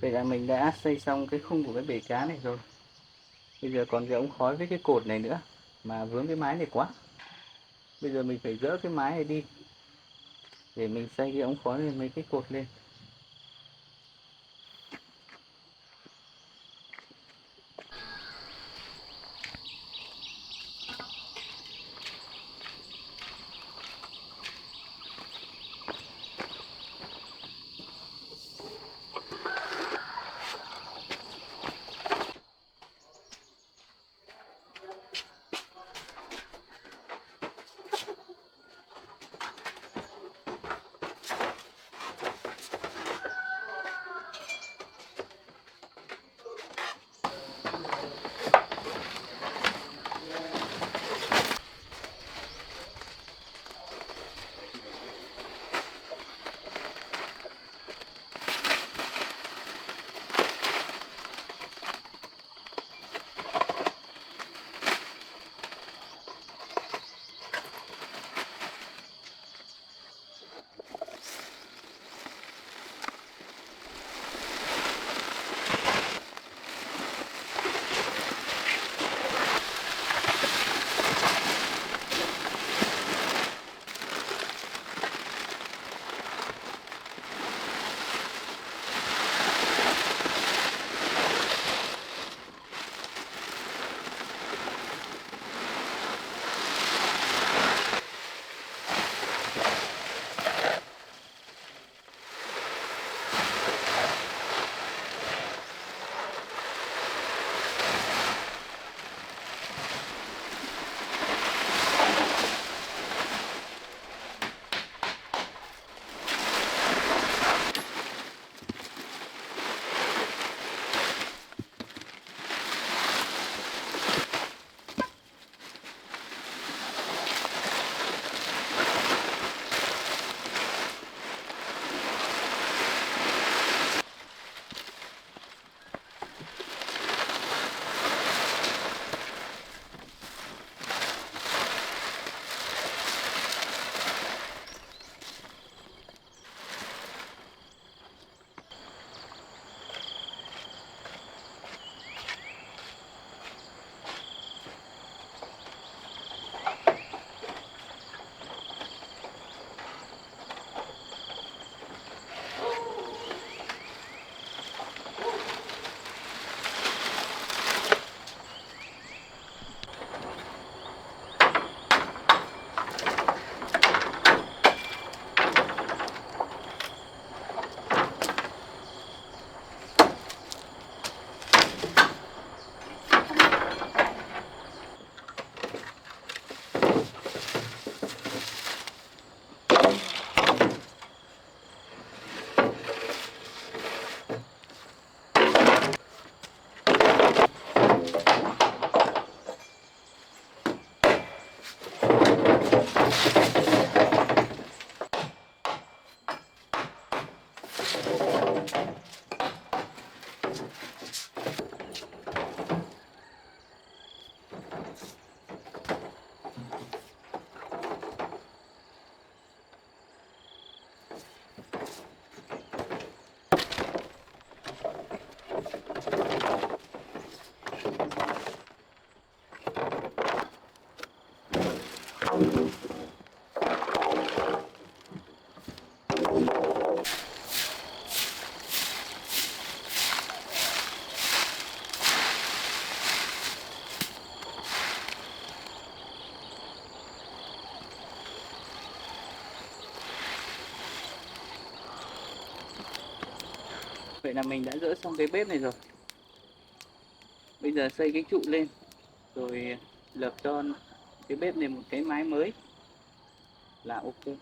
Vậy là mình đã xây xong cái khung của cái bể cá này rồi. Bây giờ còn cái ống khói với cái cột này nữa mà vướng cái mái này quá. Bây giờ mình phải dỡ cái mái này đi để mình xây cái ống khói lên mấy cái cột lên. Vậy là mình đã dỡ xong cái bếp này rồi. Bây giờ xây cái trụ lên rồi lợp cho cái bếp này một cái mái mới là ok.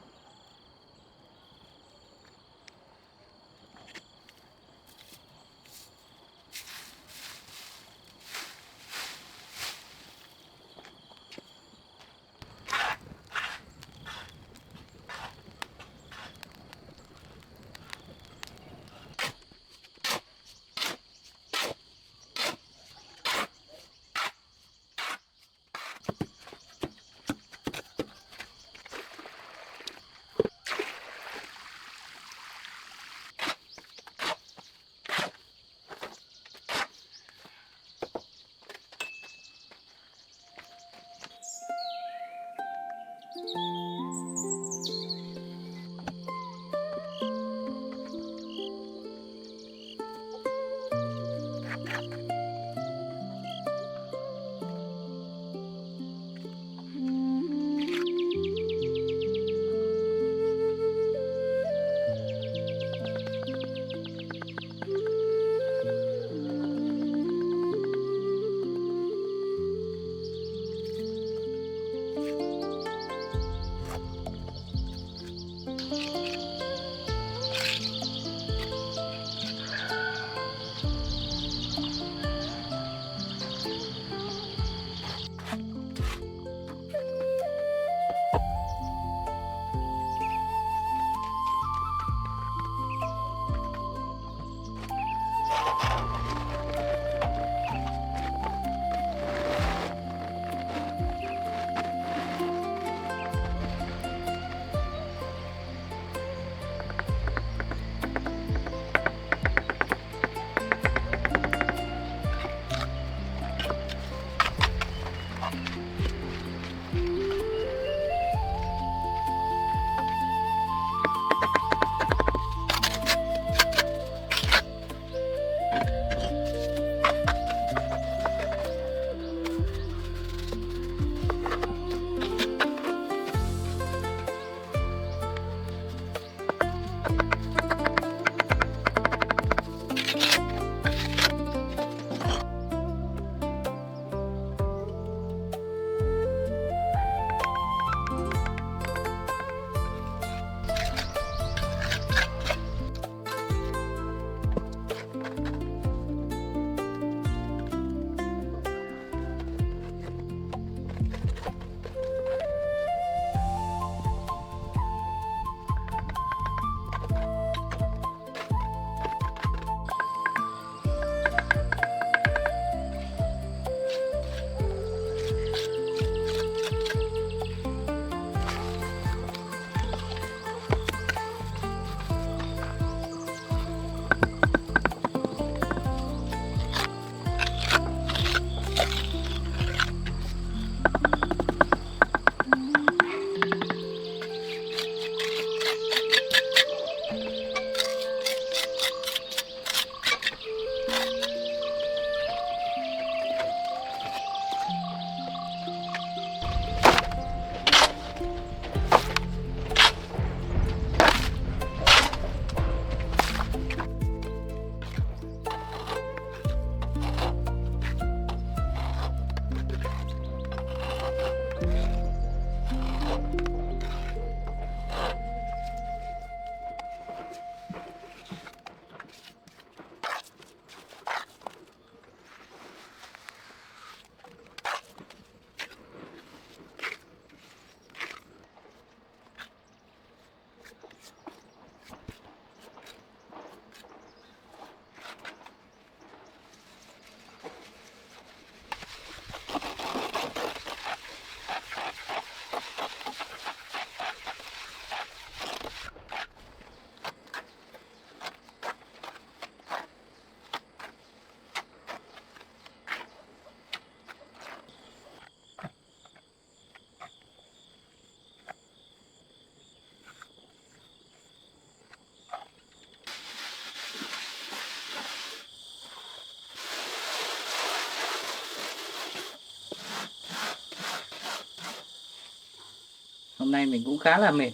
hôm nay mình cũng khá là mệt.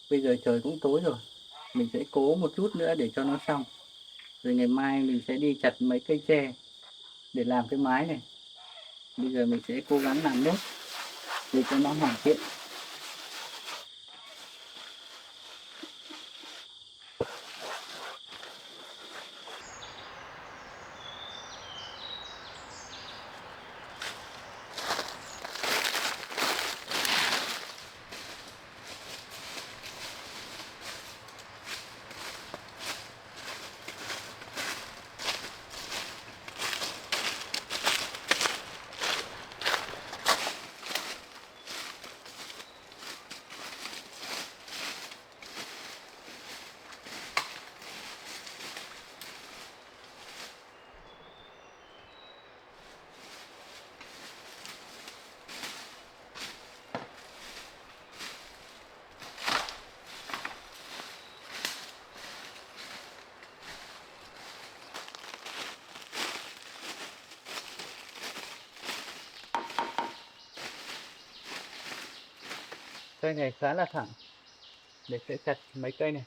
Bây giờ trời cũng tối rồi. Mình sẽ cố một chút nữa để cho nó xong. Rồi ngày mai mình sẽ đi chặt mấy cây tre để làm cái mái này. Bây giờ mình sẽ cố gắng làm nốt để cho nó hoàn thiện. Cây này khá là thẳng. Để sẽ chặt mấy cây này.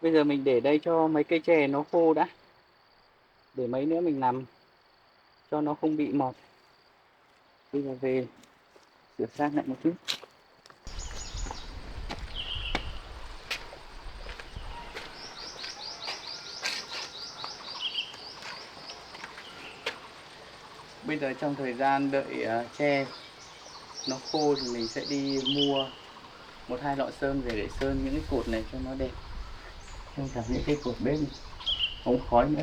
Bây giờ mình để đây cho mấy cây chè nó khô đã. Để mấy nữa mình làm cho nó không bị mọt. Bây giờ về sửa sang lại một chút. Bây giờ trong thời gian đợi tre nó khô thì mình sẽ đi mua 1-2 lọ sơn về để sơn những cái cột này cho nó đẹp. Trong cả những cái cột bếp này, không khói nữa.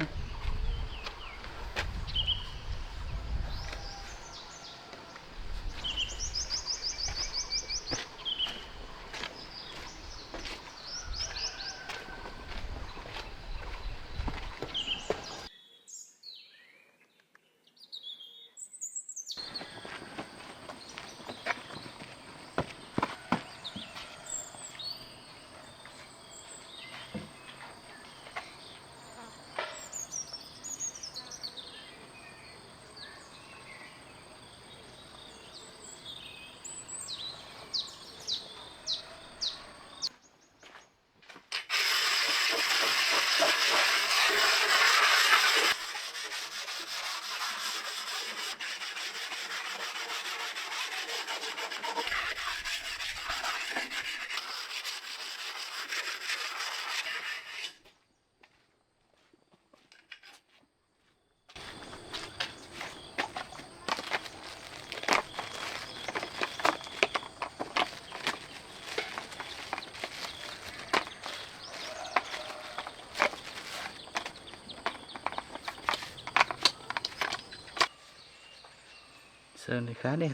Sơn thì khá đẹp.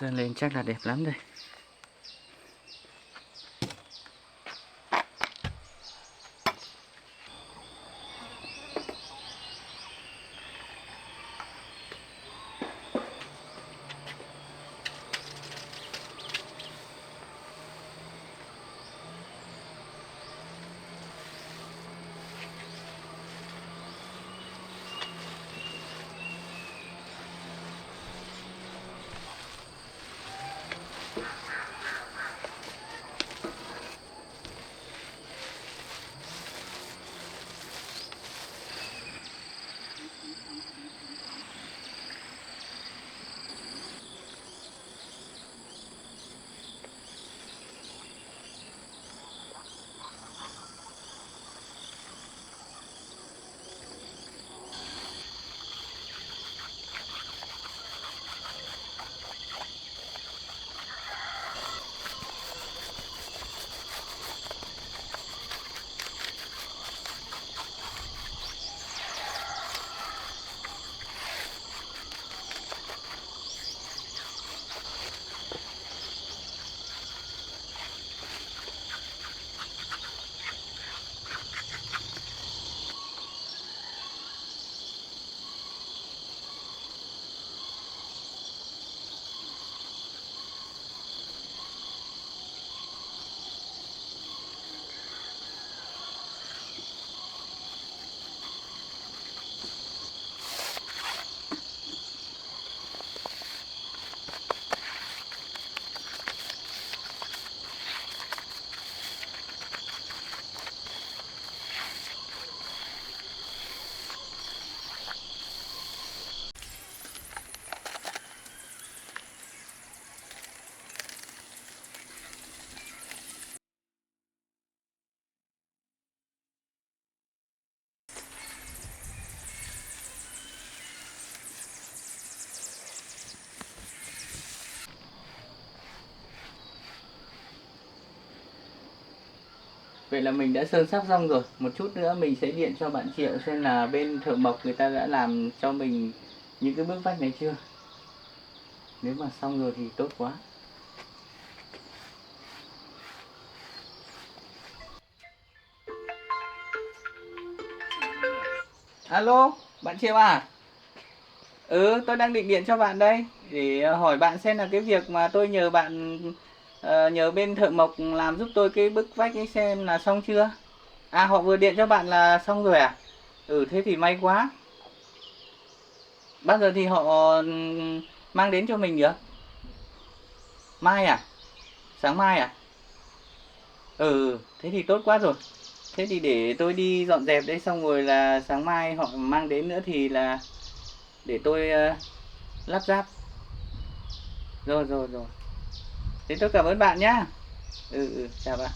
Sơn lên chắc là đẹp lắm đây. Vậy là mình đã sơn sắp xong rồi. Một chút nữa mình sẽ điện cho bạn Triệu xem là bên thợ mộc người ta đã làm cho mình những cái bước vách này chưa. Nếu mà xong rồi thì tốt quá. Alo, bạn Triệu à? Tôi đang định điện cho bạn đây để hỏi bạn xem là cái việc mà tôi nhờ bạn nhờ bên thợ mộc làm giúp tôi cái bức vách ấy xem là xong chưa? À, họ vừa điện cho bạn là xong rồi à? Thế thì may quá. Bao giờ thì họ mang đến cho mình được? Mai à? Sáng mai à? Thế thì tốt quá rồi. Thế thì để tôi đi dọn dẹp đấy, xong rồi là sáng mai họ mang đến nữa thì là để tôi lắp ráp. Rồi. Thế tôi cảm ơn bạn nhá. Chào bạn.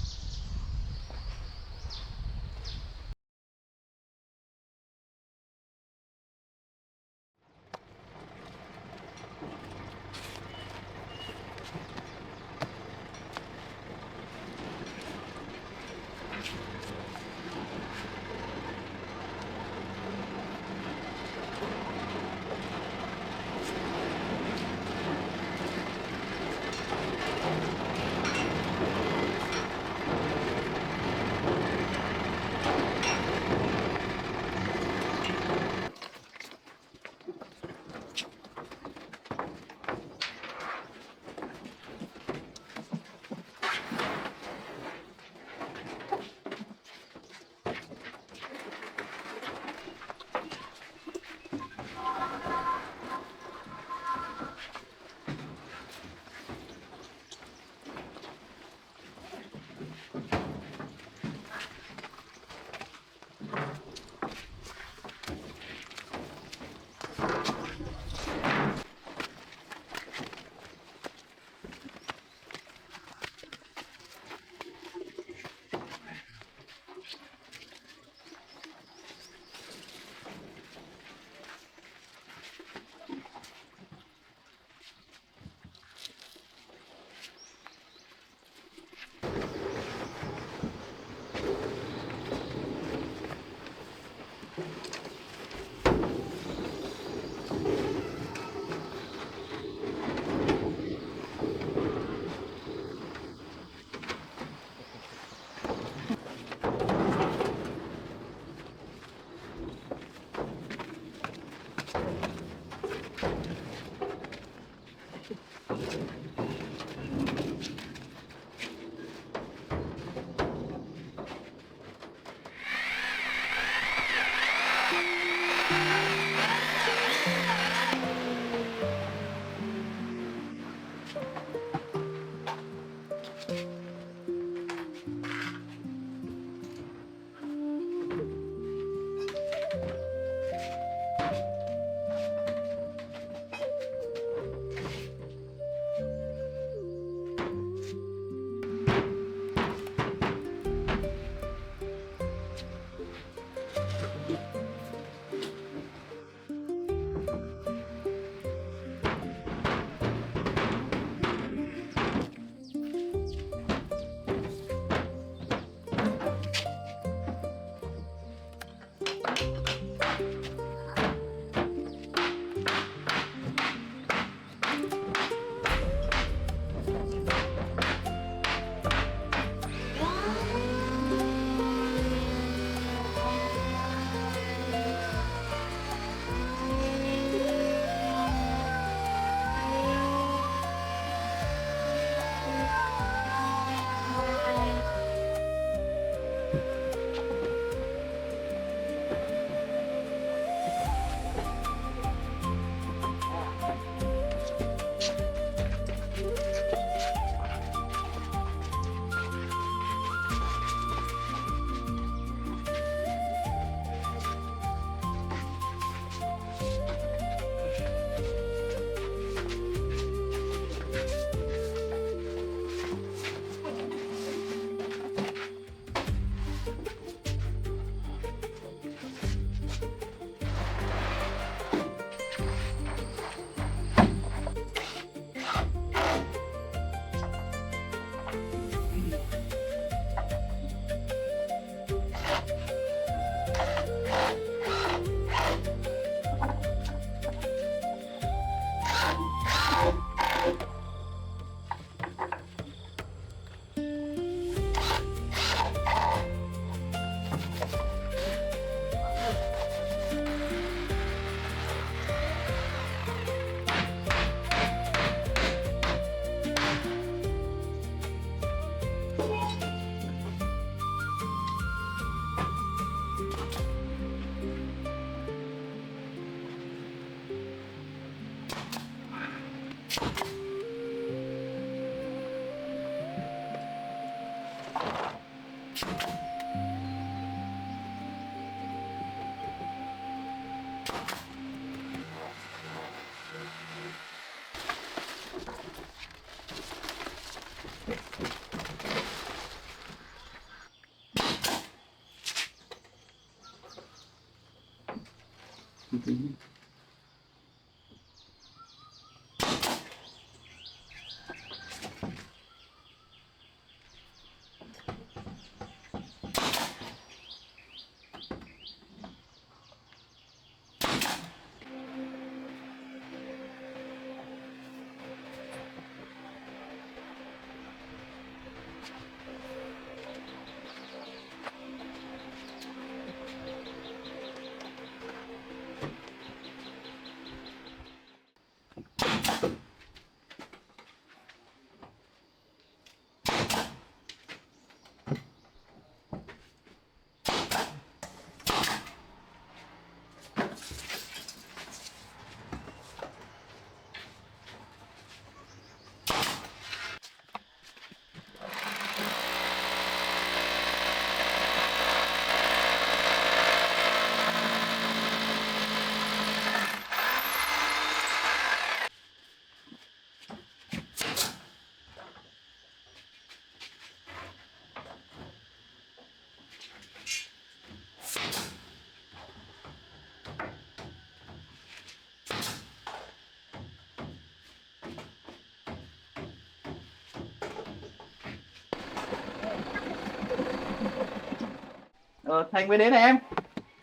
Thành mới đến này em.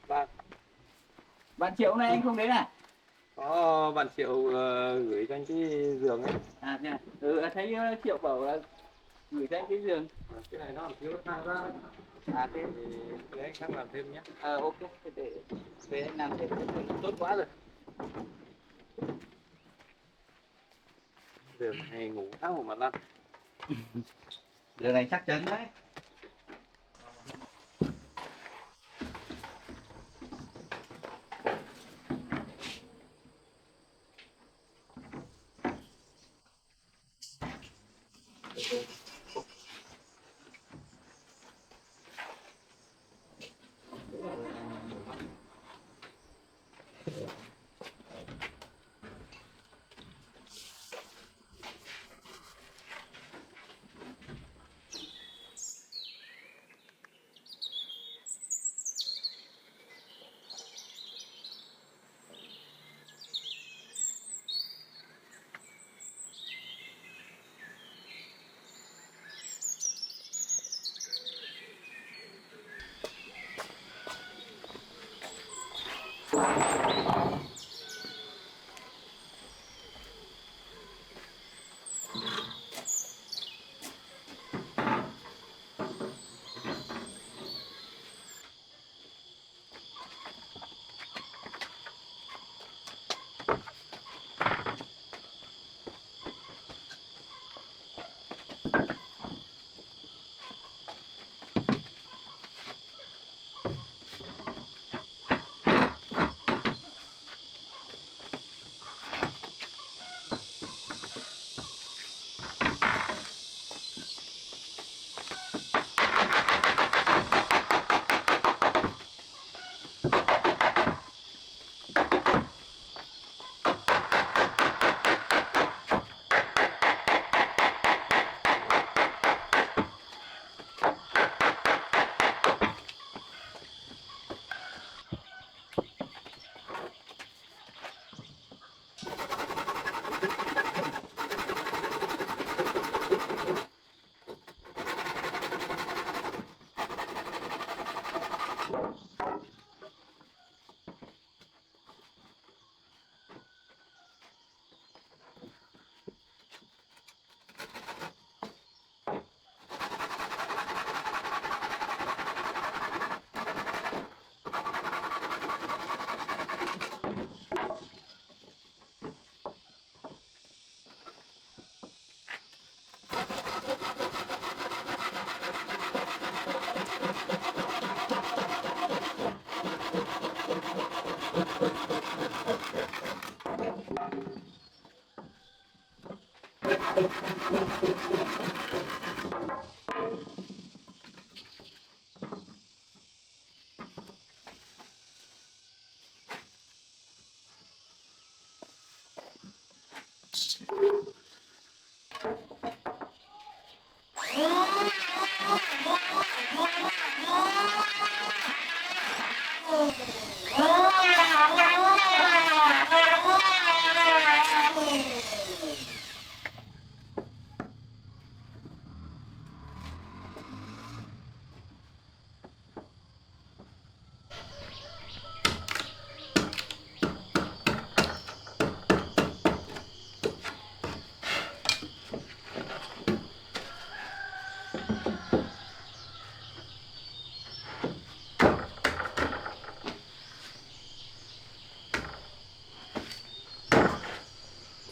Vâng. Bạn Triệu hôm nay anh không đến à? Có bạn Triệu gửi cho anh cái giường ấy. À thế à? Thấy Triệu bảo là gửi cho anh cái giường. Cái này nó làm thiếu thang ra. À thế. Thì để anh sang làm thêm nhé. Ok, thế để anh làm thêm tốt quá rồi. Giường này ngủ thao mà lăn. Giường này chắc chắn đấy.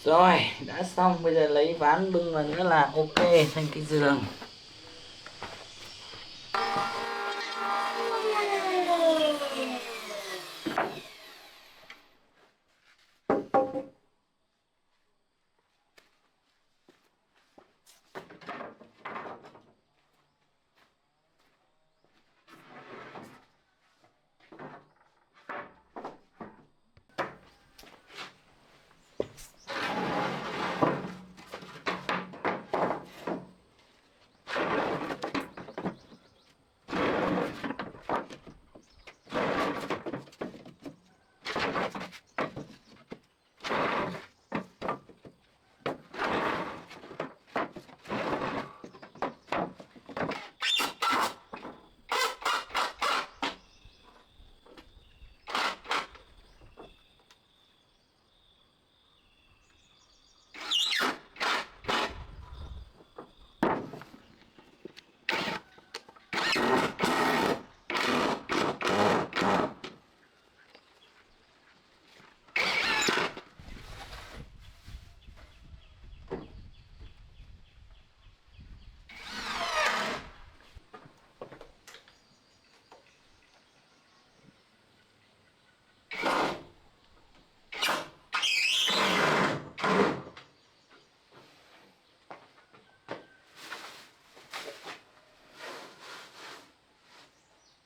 Rồi, đã xong, bây giờ lấy ván bưng vào nữa là ok thành cái giường.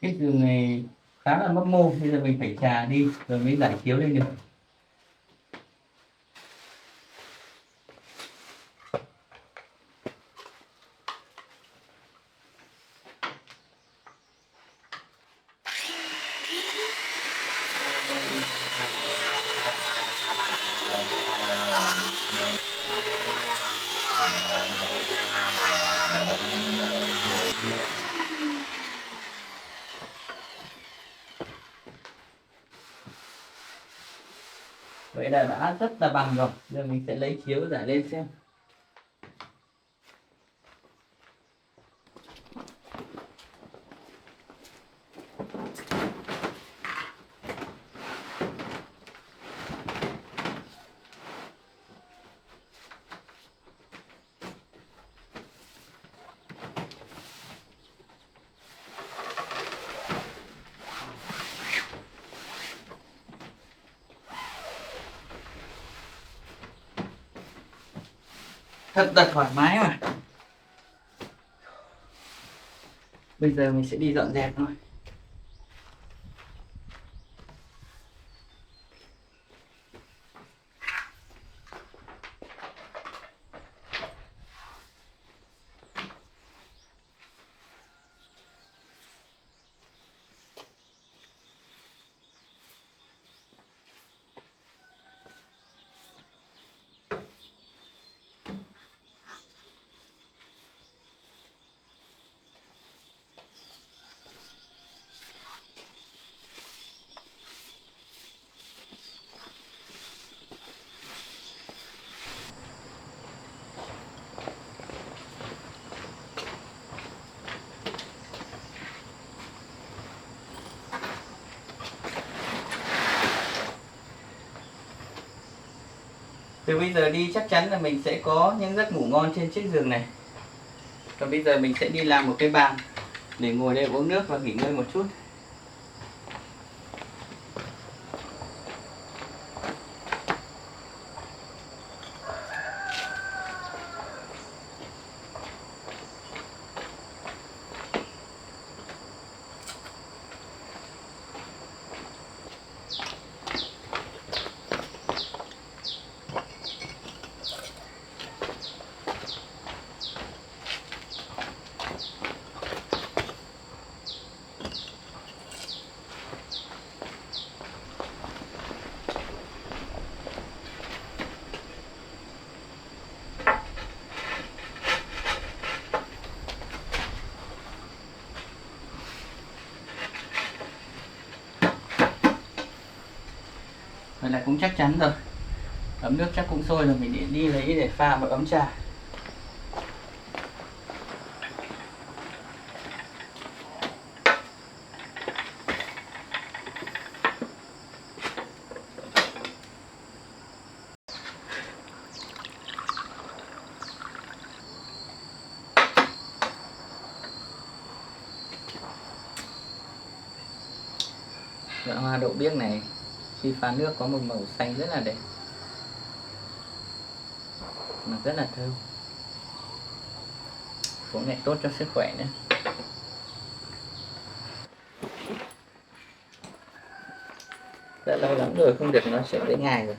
Cái giường này khá là mấp mô, bây giờ mình phải chà đi rồi mới giải chiếu lên được. Vậy là đã rất là bằng rồi. Giờ mình sẽ lấy chiếu giải lên xem. Thật là thoải mái mà. Bây giờ mình sẽ đi dọn dẹp thôi. Từ bây giờ đi chắc chắn là mình sẽ có những giấc ngủ ngon trên chiếc giường này. Còn bây giờ mình sẽ đi làm một cái bàn để ngồi đây uống nước và nghỉ ngơi một chút. vậy là cũng chắc chắn rồi. Ấm nước chắc cũng sôi rồi, mình đi lấy để pha một ấm trà. Loại hoa đậu biếc này khi pha nước có một màu xanh rất là đẹp mà rất là thơm, cũng lại tốt cho sức khỏe nữa. Đã lâu lắm rồi không được nói chuyện với ngài rồi.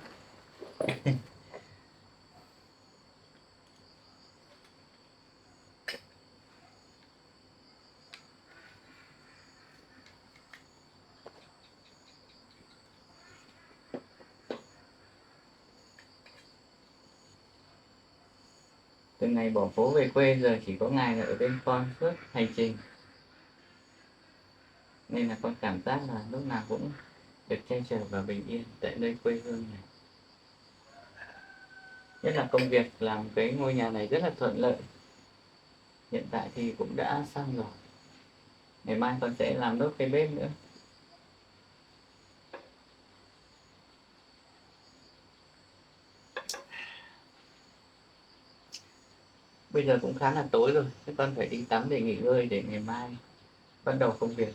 Từ ngày bỏ phố về quê giờ chỉ có ngài là ở bên con suốt hành trình, nên là con cảm giác là lúc nào cũng được che chở và bình yên tại nơi quê hương này. Nhất là công việc làm cái ngôi nhà này rất là thuận lợi. Hiện tại thì cũng đã xong rồi, ngày mai con sẽ làm nốt cái bếp nữa. Bây giờ cũng khá là tối rồi, thế con phải đi tắm để nghỉ ngơi để ngày mai bắt đầu công việc.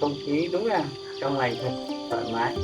Không khí đúng là trong lành thật, thoải mái.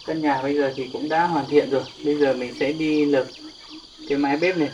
Căn nhà bây giờ thì cũng đã hoàn thiện rồi. Bây giờ mình sẽ đi lợp cái mái bếp này.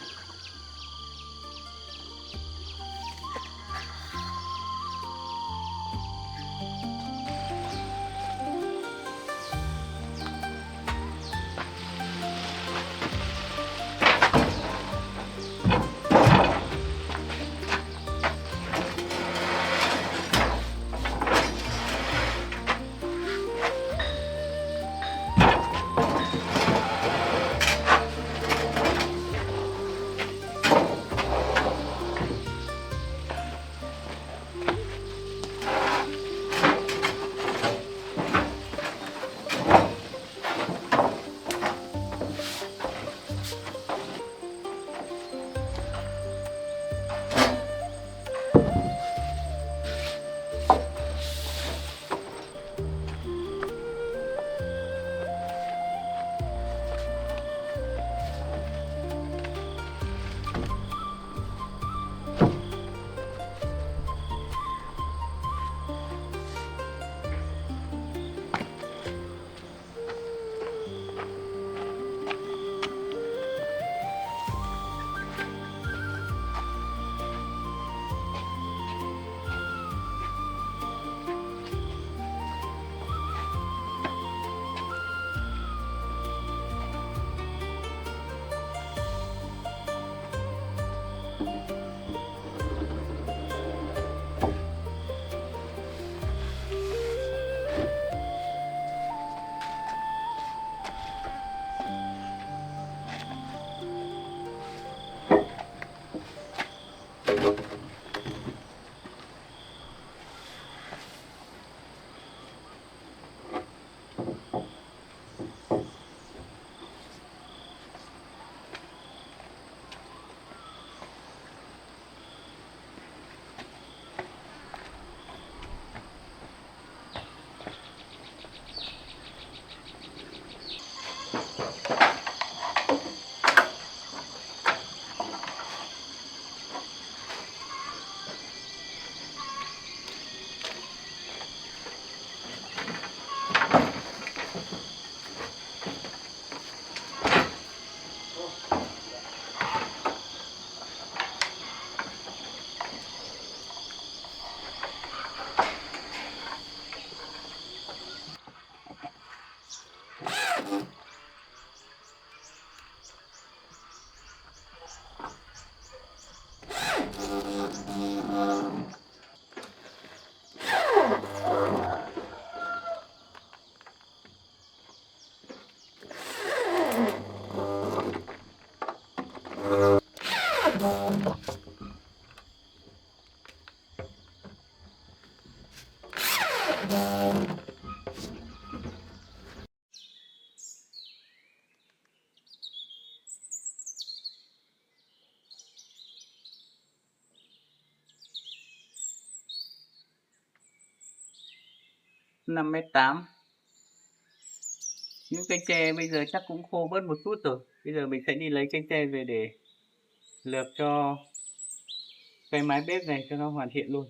5,8 m. Những cây tre bây giờ chắc cũng khô bớt một chút rồi. Bây giờ mình sẽ đi lấy cây tre về để lợp cho cái mái bếp này cho nó hoàn thiện luôn.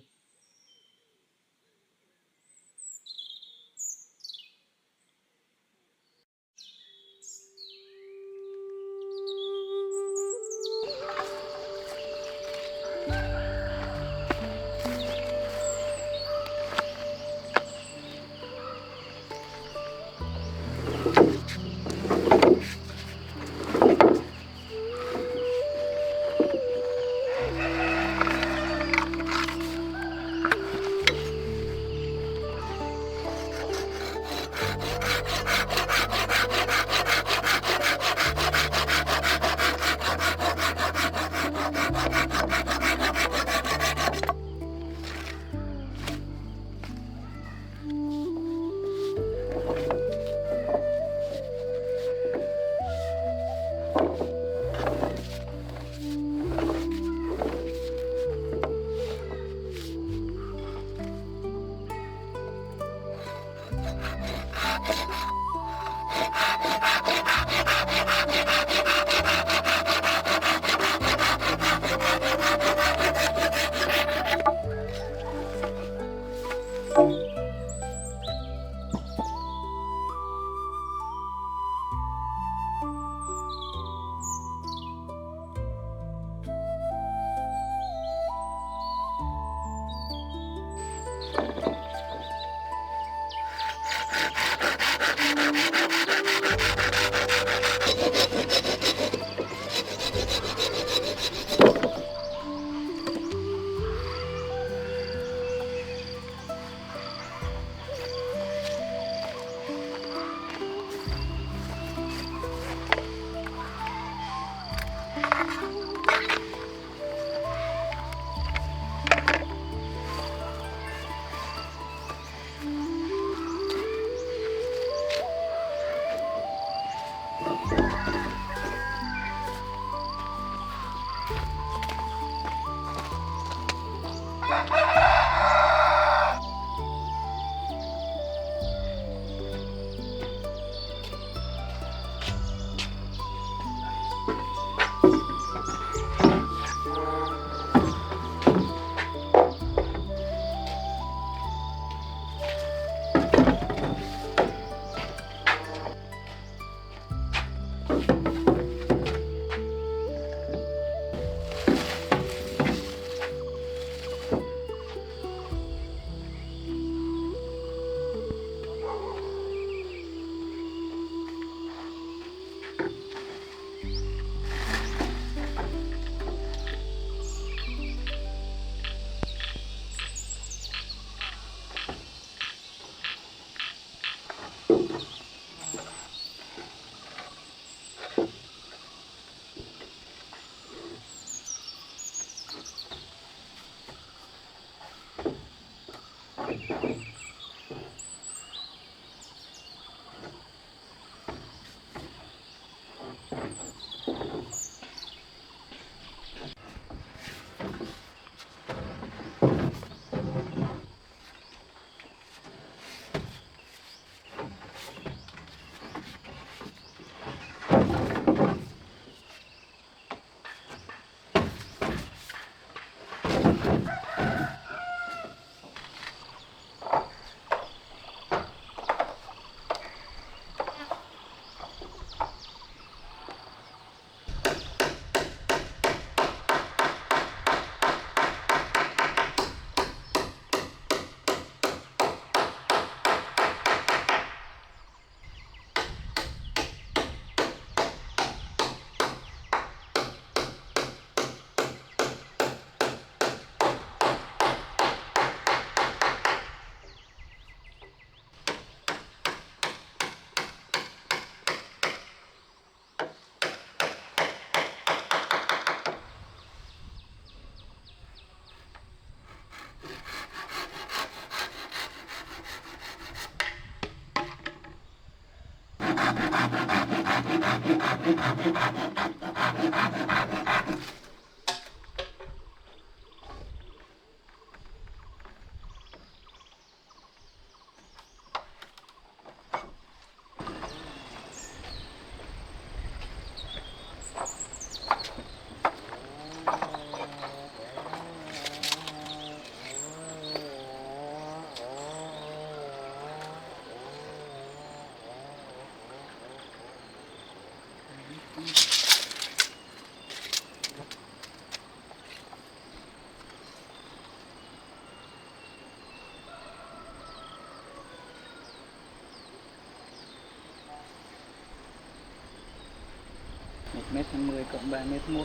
1m50 cộng 3m1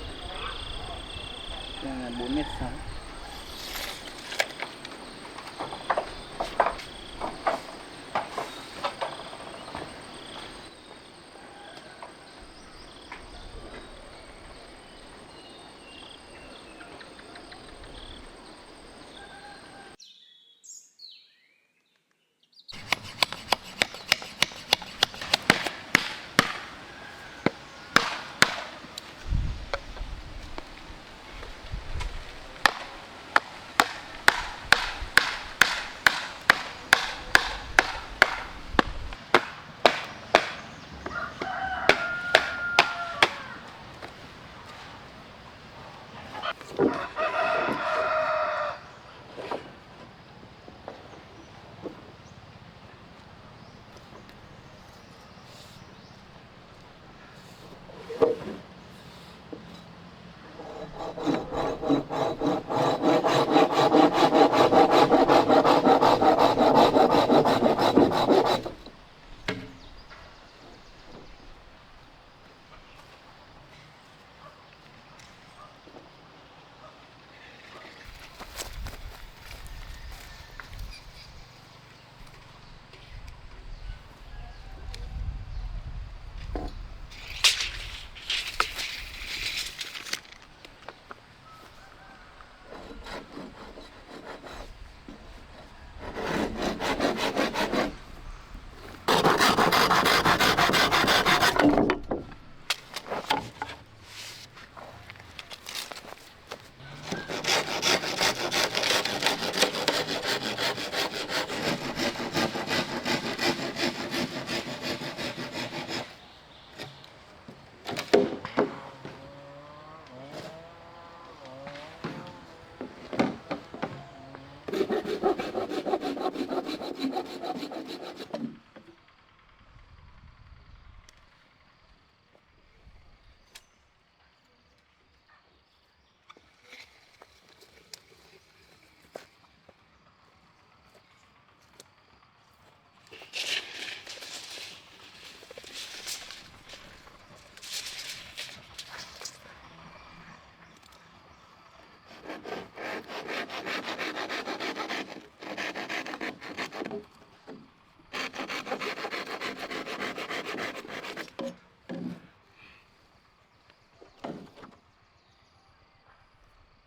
là 4m6.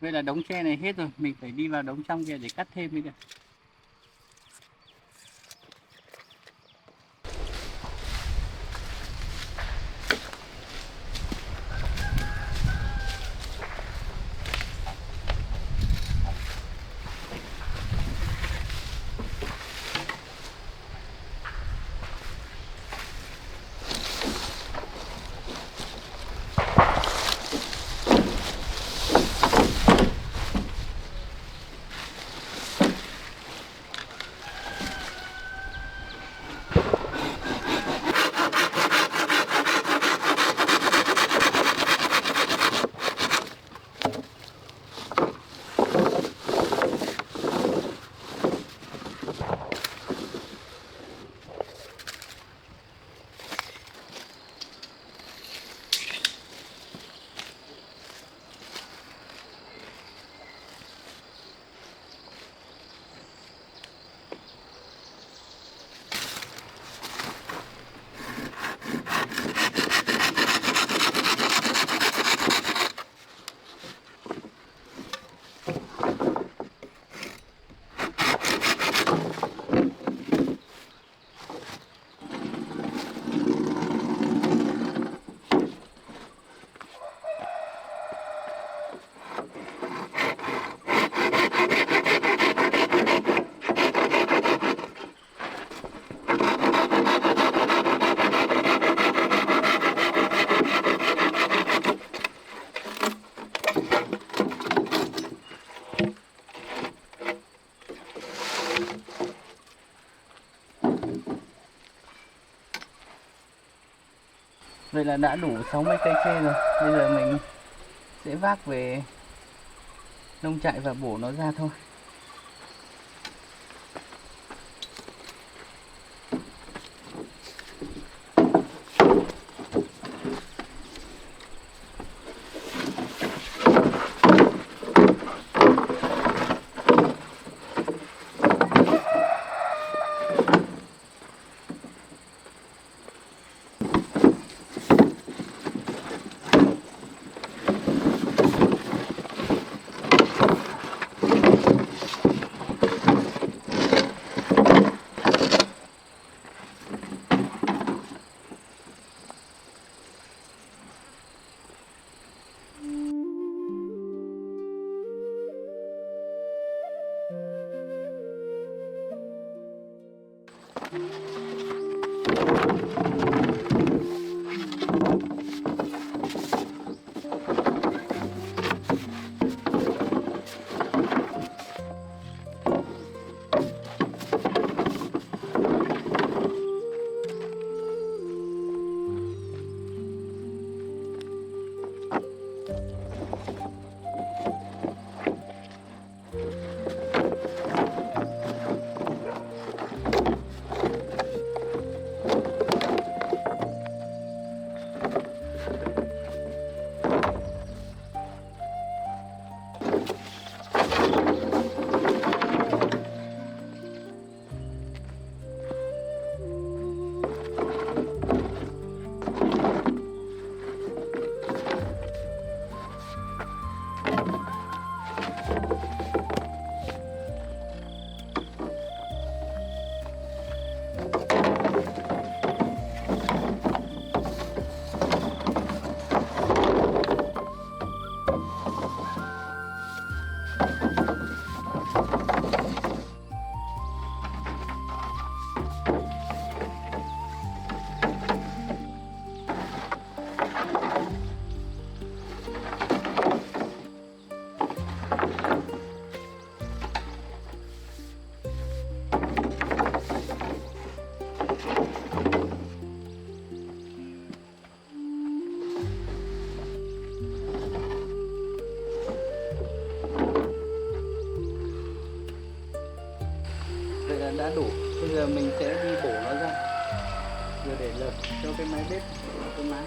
Vậy là đống tre này hết rồi, mình phải đi vào đống trong kia để cắt thêm mới được. Vậy là đã đủ 60 cây tre rồi. Bây giờ mình sẽ vác về nông trại và bổ nó ra thôi. giờ mình sẽ đi bổ nó ra rồi để lợp cho cái máy bếp cái mái.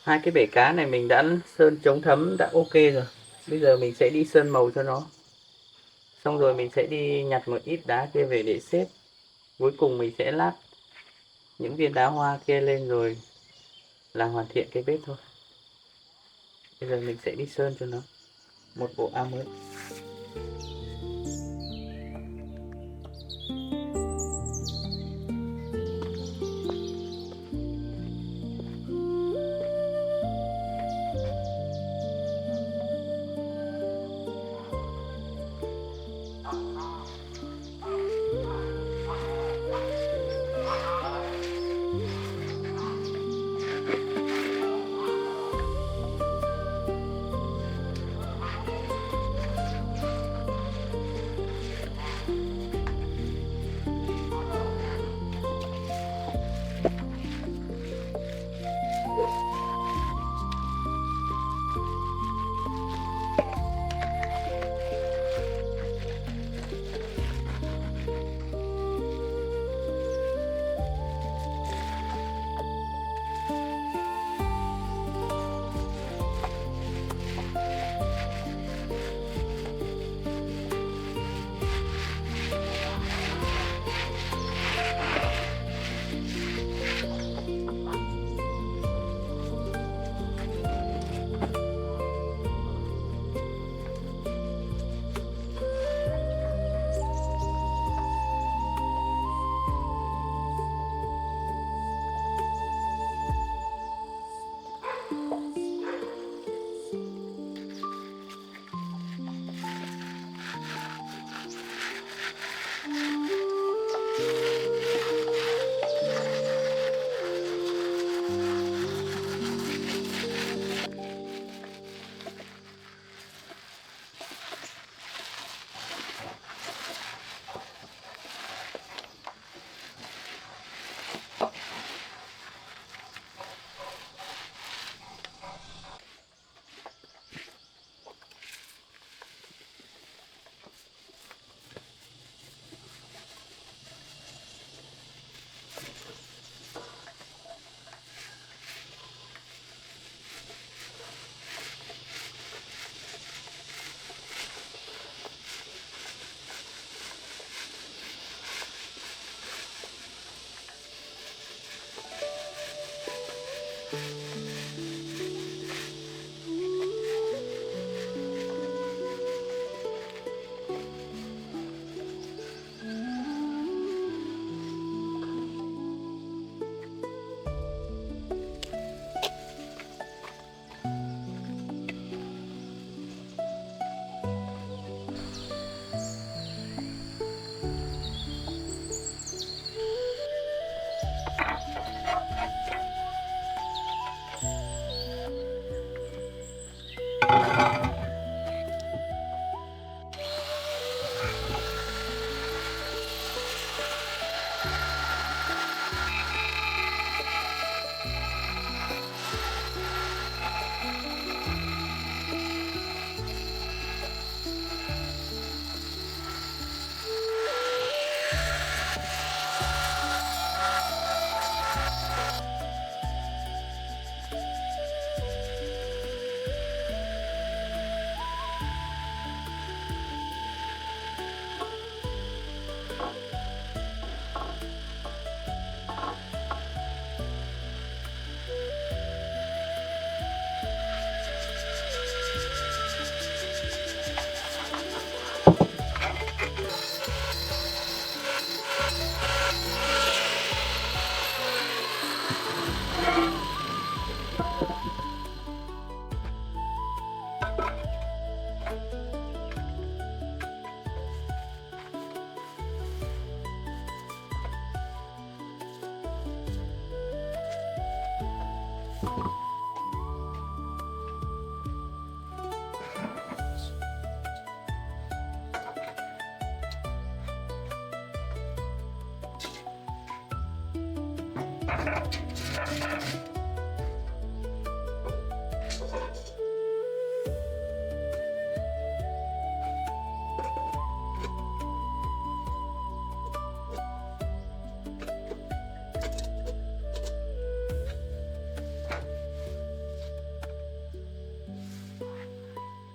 Hai cái bể cá này mình đã sơn chống thấm đã ok rồi. Bây giờ mình sẽ đi sơn màu cho nó. Xong rồi mình sẽ đi nhặt một ít đá kia về để xếp. Cuối cùng mình sẽ lát những viên đá hoa kia lên rồi là hoàn thiện cái bếp thôi. Bây giờ mình sẽ đi sơn cho nó một bộ áo mới.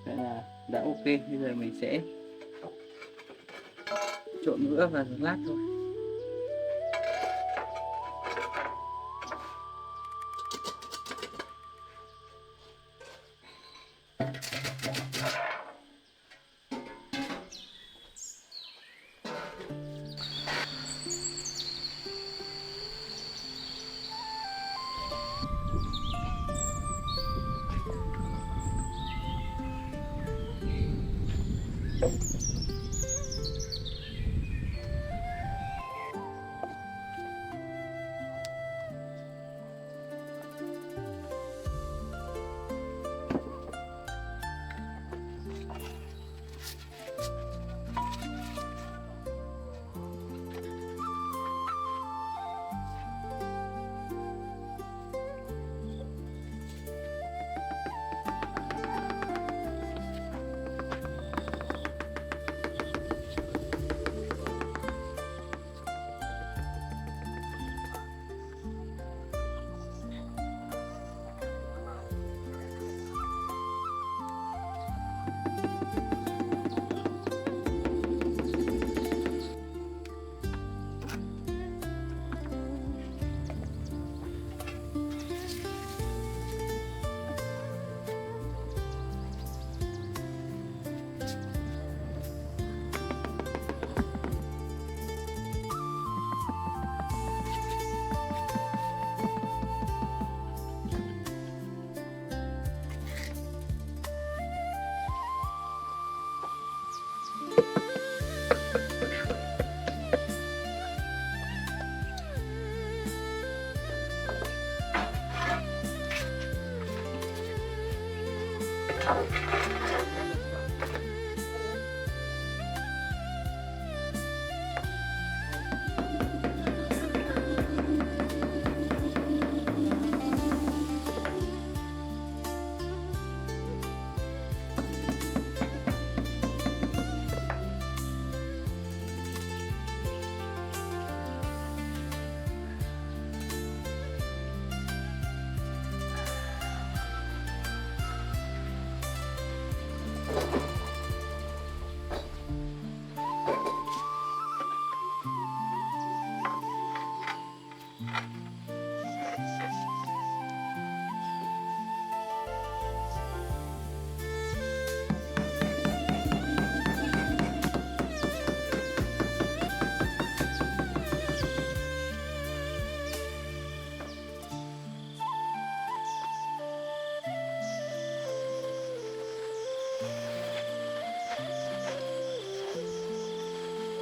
Vậy là đã ok. Bây giờ mình sẽ trộn nữa và lát thôi.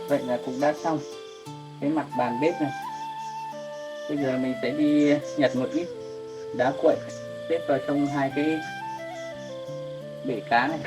Vậy là cũng đã xong cái mặt bàn bếp này. Bây giờ mình sẽ đi nhặt một ít đá quậy xếp vào trong hai cái bể cá này.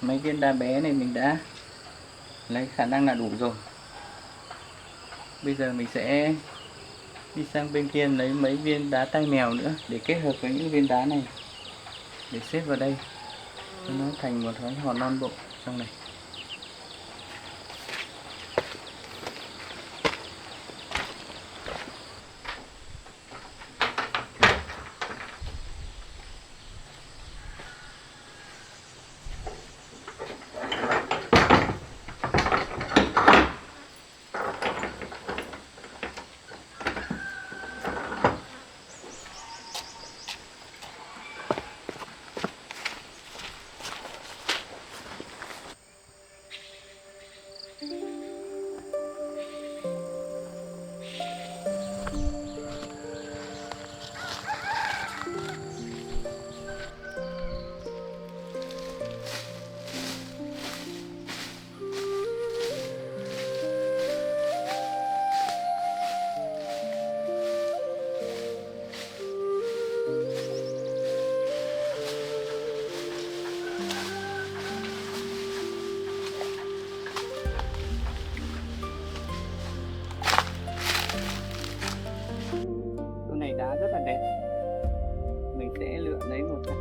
mấy viên đá bé này mình đã lấy khả năng là đủ rồi. Bây giờ mình sẽ đi sang bên kia lấy mấy viên đá tai mèo nữa để kết hợp với những viên đá này để xếp vào đây cho nó thành một cái hòn non bộ trong này. Chỗ này đá rất là đẹp. Mình sẽ lựa lấy một cái.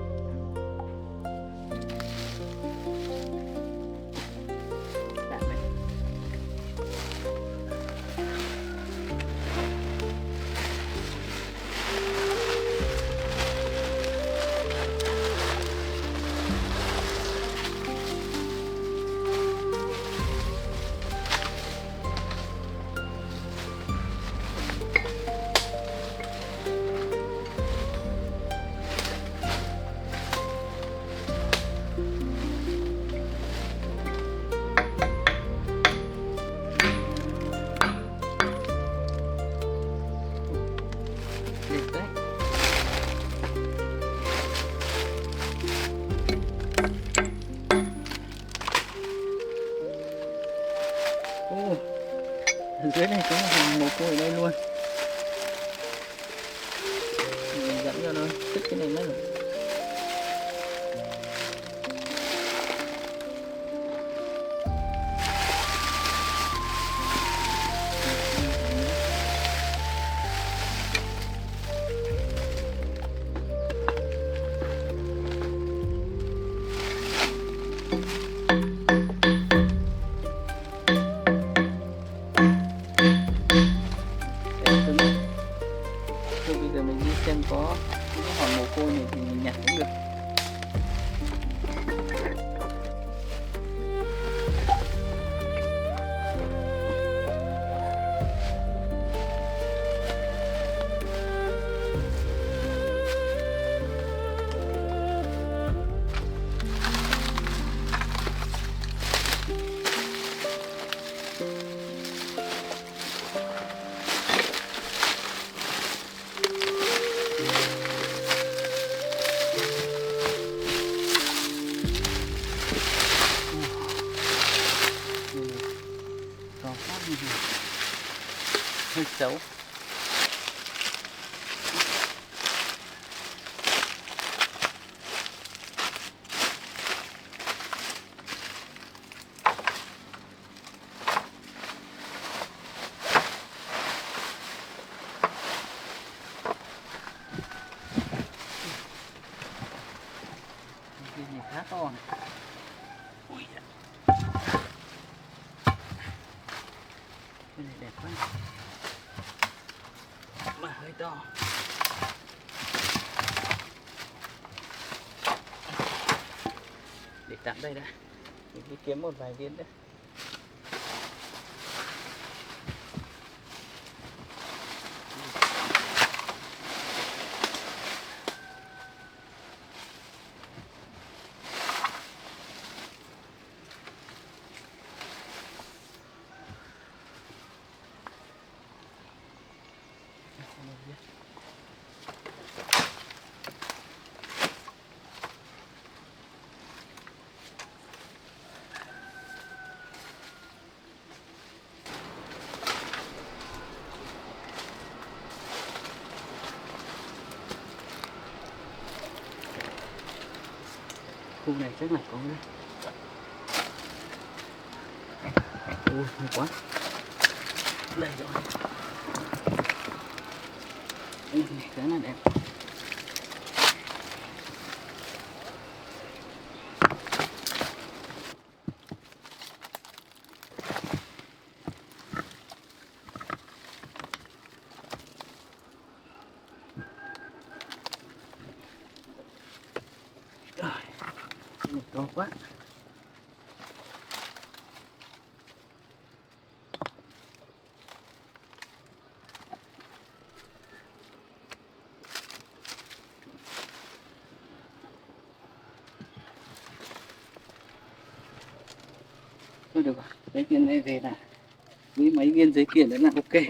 Chạm đây. Đẹp đấy. Ô, ở dưới này có một hàng mồ côi ở đây luôn. Mình dẫn cho nó thích cái này mất rồi. Thôi bây giờ mình đi xem có những cái hòn mồ côi này thì mình nhặt cũng được. Hơi xấu. Cái này khá to này. Ui da. Cái này đẹp quá. Mà hơi to. Để tạm đây đã. Mình đi kiếm một vài viên nữa. Khu này chắc là có Ui, hay quá. Đây rồi. Cái này đẹp. Rồi, cái này to quá. Thôi được rồi, cái viên này về là với mấy viên giấy kiện nữa là ok.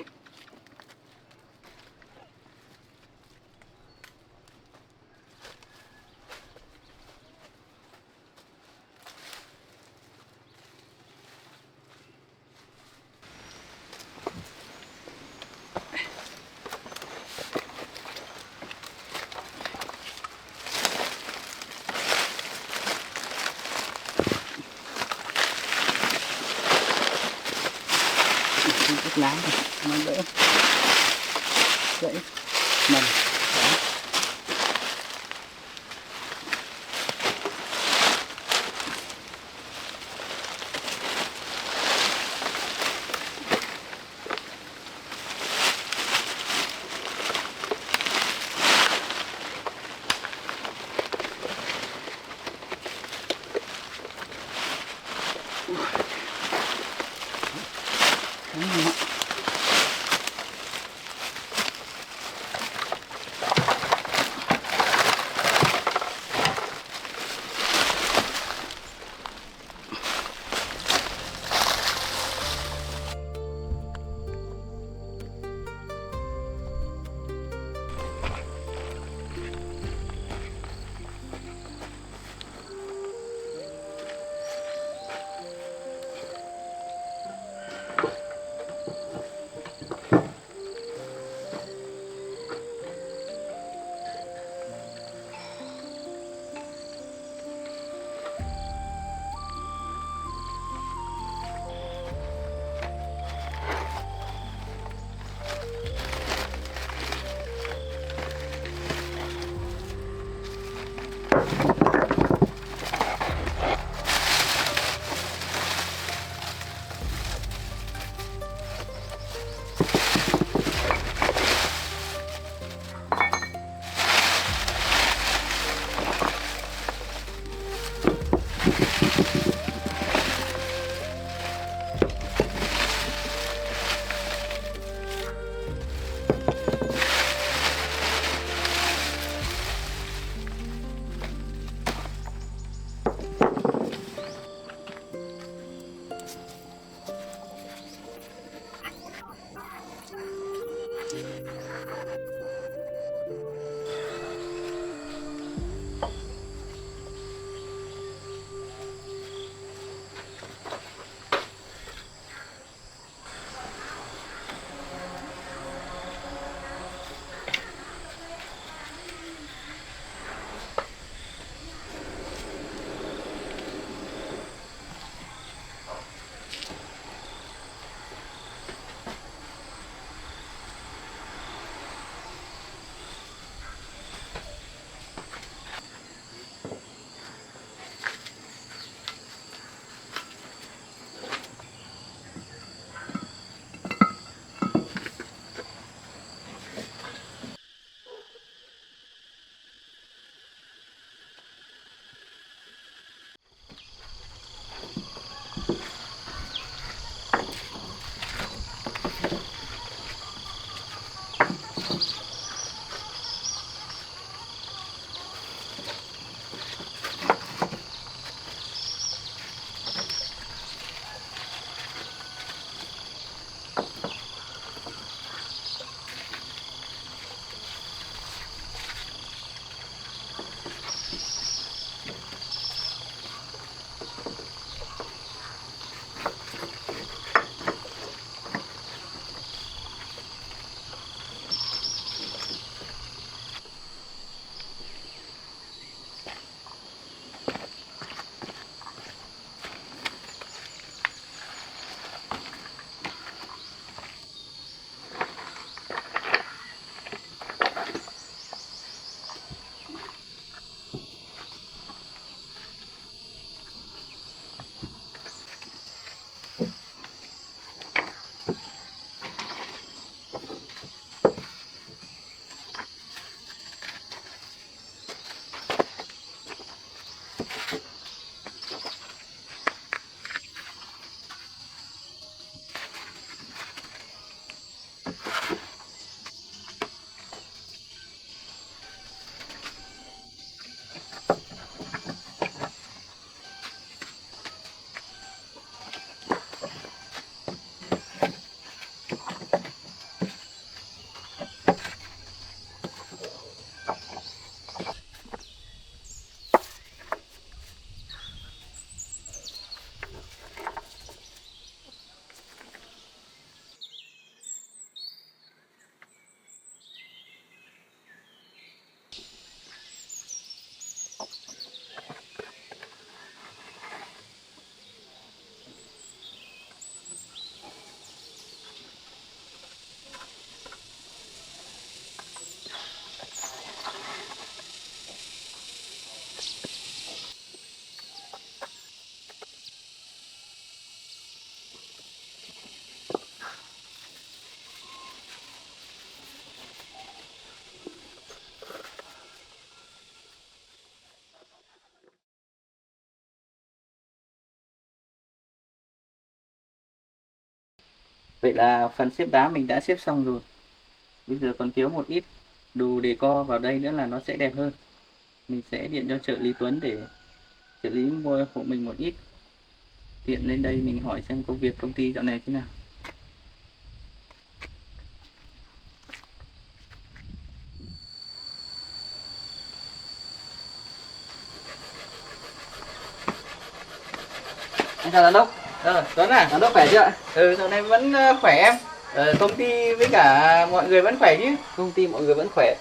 Chút lá này nó đỡ gãy mầm. Đó. Đấy, ngon. Vậy là phần xếp đá mình đã xếp xong rồi. Bây giờ còn thiếu một ít đồ decor vào đây nữa là nó sẽ đẹp hơn. Mình sẽ điện cho trợ lý Tuấn để trợ lý mua hộ mình một ít. Tiện lên đây mình hỏi xem công việc công ty dạo này thế nào. Anh chào giám đốc. Tuấn à? Giám đốc khỏe chưa ạ? Dạo này vẫn khỏe em. Công ty với cả mọi người vẫn khỏe chứ? Công ty mọi người vẫn khỏe.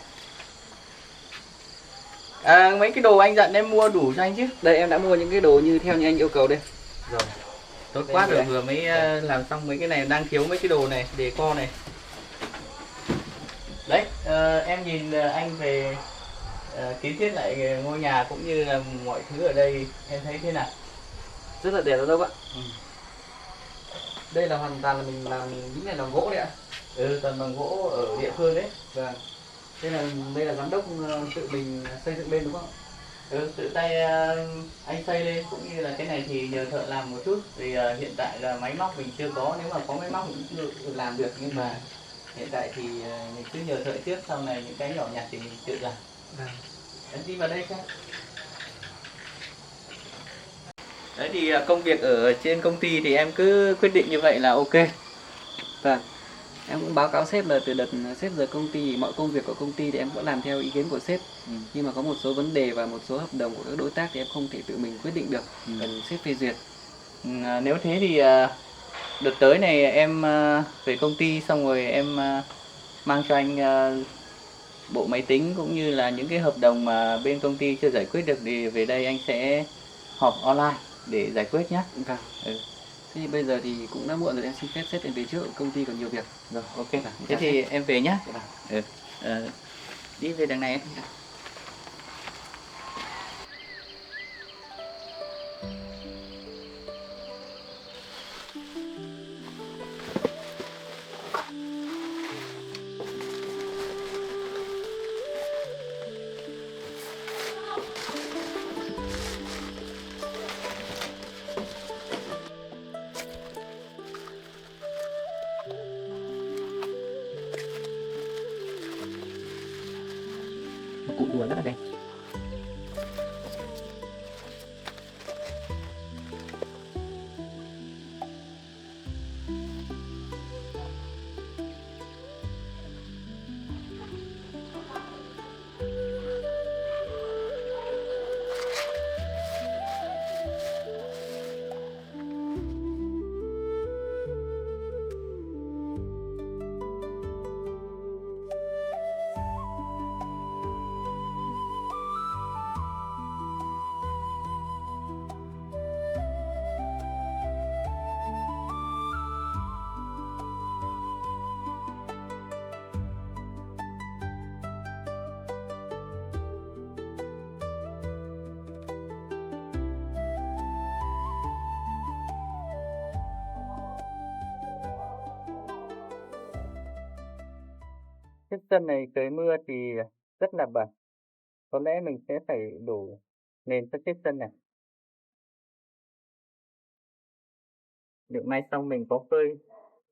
Mấy cái đồ anh dặn em mua đủ cho anh chứ? Đây em đã mua những cái đồ như theo như anh yêu cầu đây. Rồi. Tốt Đây quá rồi rồi, anh. vừa mới làm xong mấy cái này, đang thiếu mấy cái đồ này, decor này. Đấy, em nhìn anh về kiến thiết lại ngôi nhà cũng như là mọi thứ ở đây em thấy thế nào? Rất là đẹp giám đốc ạ. Ừ. Đây là hoàn toàn là mình làm những này làm gỗ đấy ạ. Toàn bằng gỗ ở địa phương đấy. Vâng. Đây là giám đốc tự mình xây dựng lên đúng không? Tự tay anh xây lên, cũng như là cái này thì nhờ thợ làm một chút. Vì hiện tại là máy móc mình chưa có, nếu mà có máy móc mình cũng được làm được, nhưng mà hiện tại thì mình cứ nhờ thợ trước, sau này những cái nhỏ nhặt thì mình tự làm. Vâng. Em đi vào đây xem. Đấy thì công việc ở trên công ty thì em cứ quyết định như vậy là ok. Vâng. Em cũng báo cáo sếp là từ đợt sếp rời công ty, mọi công việc của công ty thì em vẫn làm theo ý kiến của sếp. Nhưng mà có một số vấn đề và một số hợp đồng của các đối tác thì em không thể tự mình quyết định được, cần sếp phê duyệt. Nếu thế thì đợt tới này em về công ty xong rồi em mang cho anh bộ máy tính cũng như là những cái hợp đồng mà bên công ty chưa giải quyết được, thì về đây anh sẽ họp online để giải quyết nhé. Vâng. Thế thì bây giờ thì cũng đã muộn rồi, em xin phép sếp em về trước, công ty còn nhiều việc. Rồi, ok. Thế thì em về nhé. Đi về đằng này em. Cụ đùa rất là đẹp. Chiếc sân này tới mưa thì rất là bẩn. Có lẽ mình sẽ phải đổ nền cho chiếc sân này. Được may xong mình có phơi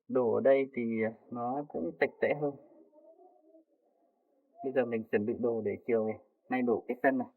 đổ ở đây thì nó cũng sạch sẽ hơn. Bây giờ mình chuẩn bị đồ để chiều này nay đổ cái sân này.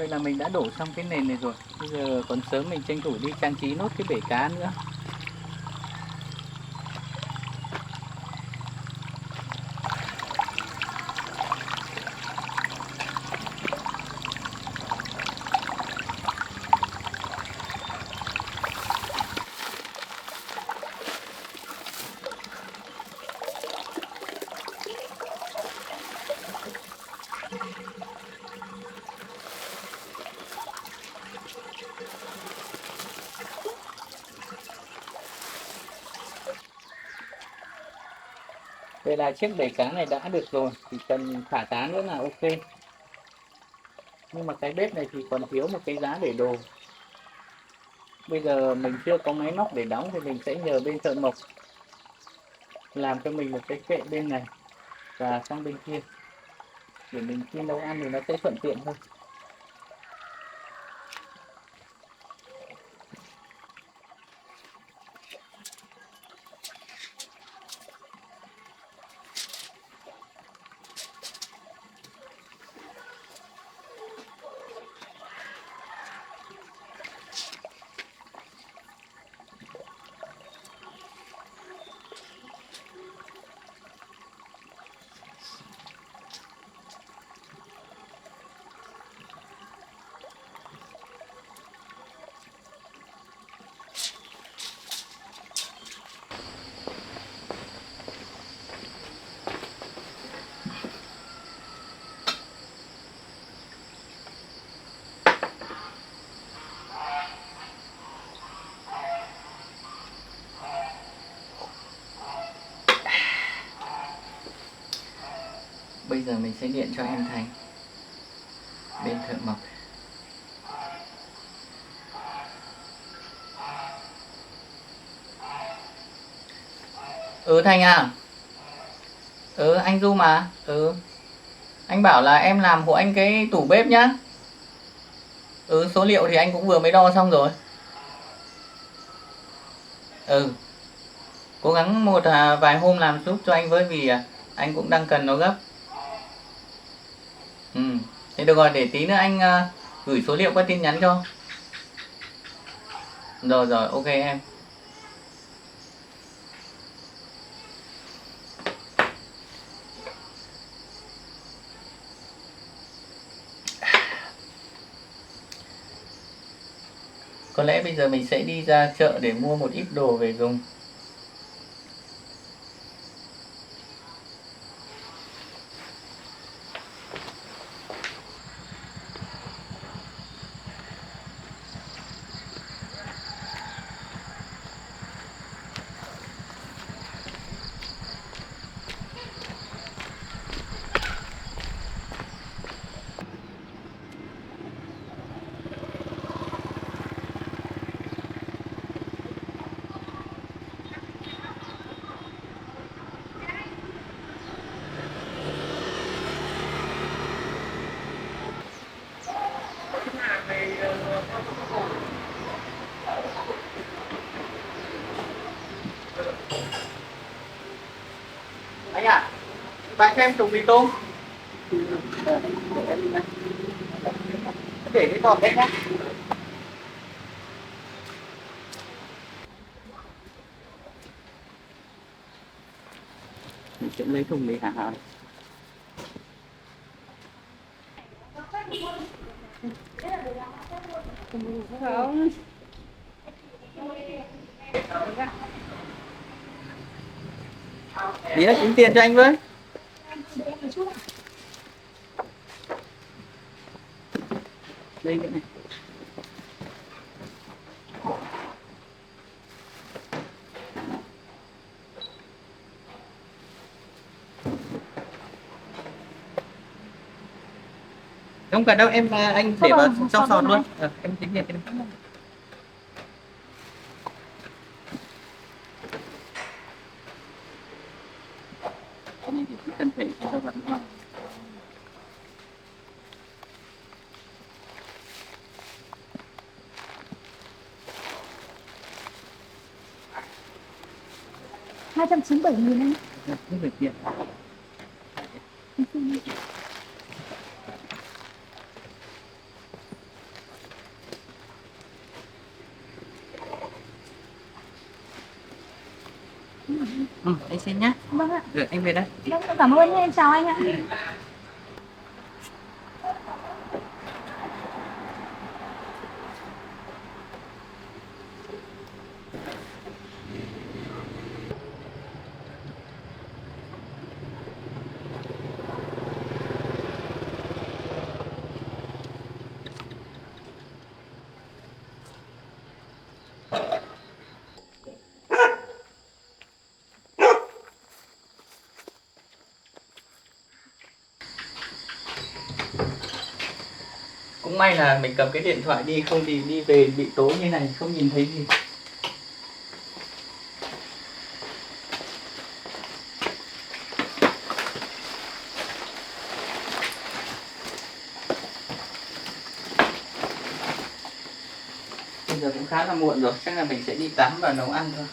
vậy là mình đã đổ xong cái nền này rồi. Bây giờ còn sớm, mình tranh thủ đi trang trí nốt cái bể cá nữa. Vậy là chiếc bể cá này đã được rồi, chỉ cần thả cá nữa là ok. Nhưng mà cái bếp này thì còn thiếu một cái giá để đồ. Bây giờ mình chưa có máy móc để đóng thì mình sẽ nhờ bên thợ mộc làm cho mình một cái kệ bên này và sang bên kia, để mình khi nấu ăn thì nó sẽ thuận tiện hơn. Bây giờ mình sẽ điện cho em Thành bên thợ mộc. Thành à? Anh Du mà. Anh bảo là em làm hộ anh cái tủ bếp nhá. Số liệu thì anh cũng vừa mới đo xong rồi. Cố gắng một vài hôm làm giúp cho anh với, vì anh cũng đang cần nó gấp. Thế được rồi, để tí nữa anh gửi số liệu qua tin nhắn cho. Rồi ok em. Có lẽ bây giờ mình sẽ đi ra chợ để mua một ít đồ về dùng. Anh ạ, bạn cho em chục mì tôm. Để cái bọt đấy nhá. Mình sẽ lấy thùng mì hả? Không. Tí nữa tính tiền cho anh với. Đây nữa này. Không cần đâu em, anh để vào trong sọt luôn. Em tính tiền em. Cái này thì cần phải cho vào nữa. $297.000 anh. Không phải tiền. Anh xin nhá. Vâng ạ. Được, anh về đây. Vâng, cảm ơn nha, em chào anh ạ. Cũng may là mình cầm cái điện thoại đi, không thì đi về bị tối như này không nhìn thấy gì. Bây giờ cũng khá là muộn rồi, chắc là mình sẽ đi tắm và nấu ăn thôi.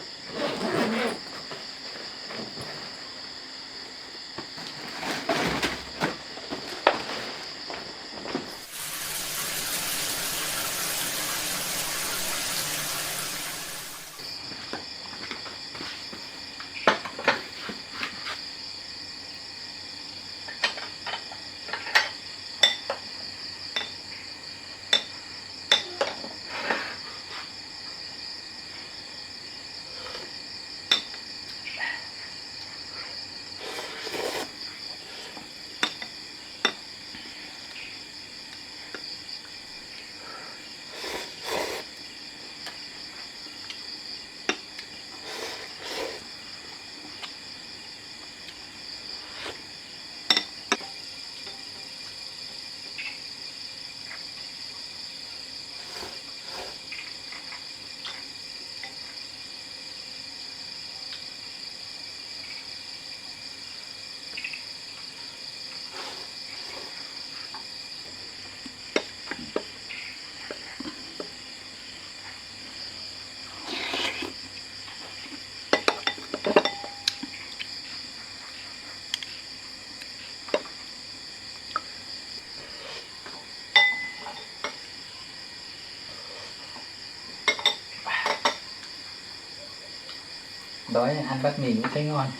Đói ăn bát mì cũng thấy ngon.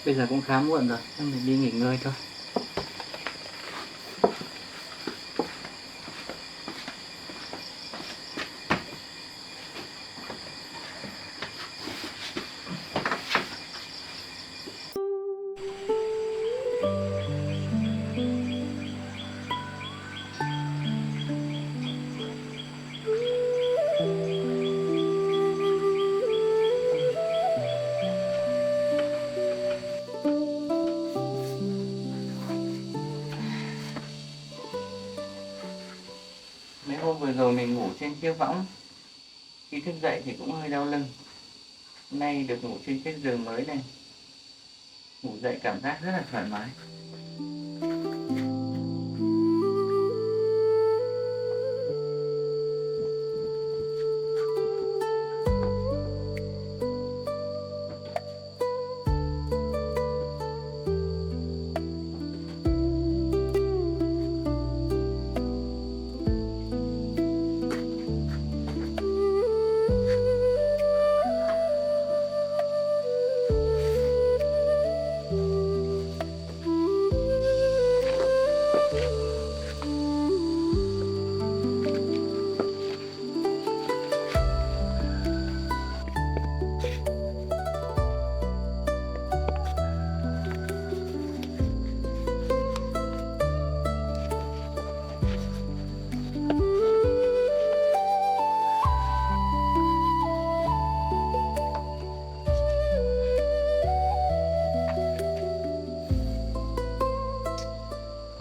Bây giờ cũng khá muộn rồi, chắc mình đi nghỉ ngơi thôi. Mấy hôm vừa rồi mình ngủ trên chiếc võng, khi thức dậy thì cũng hơi đau lưng. Hôm nay được ngủ trên chiếc giường mới này, ngủ dậy cảm giác rất là thoải mái.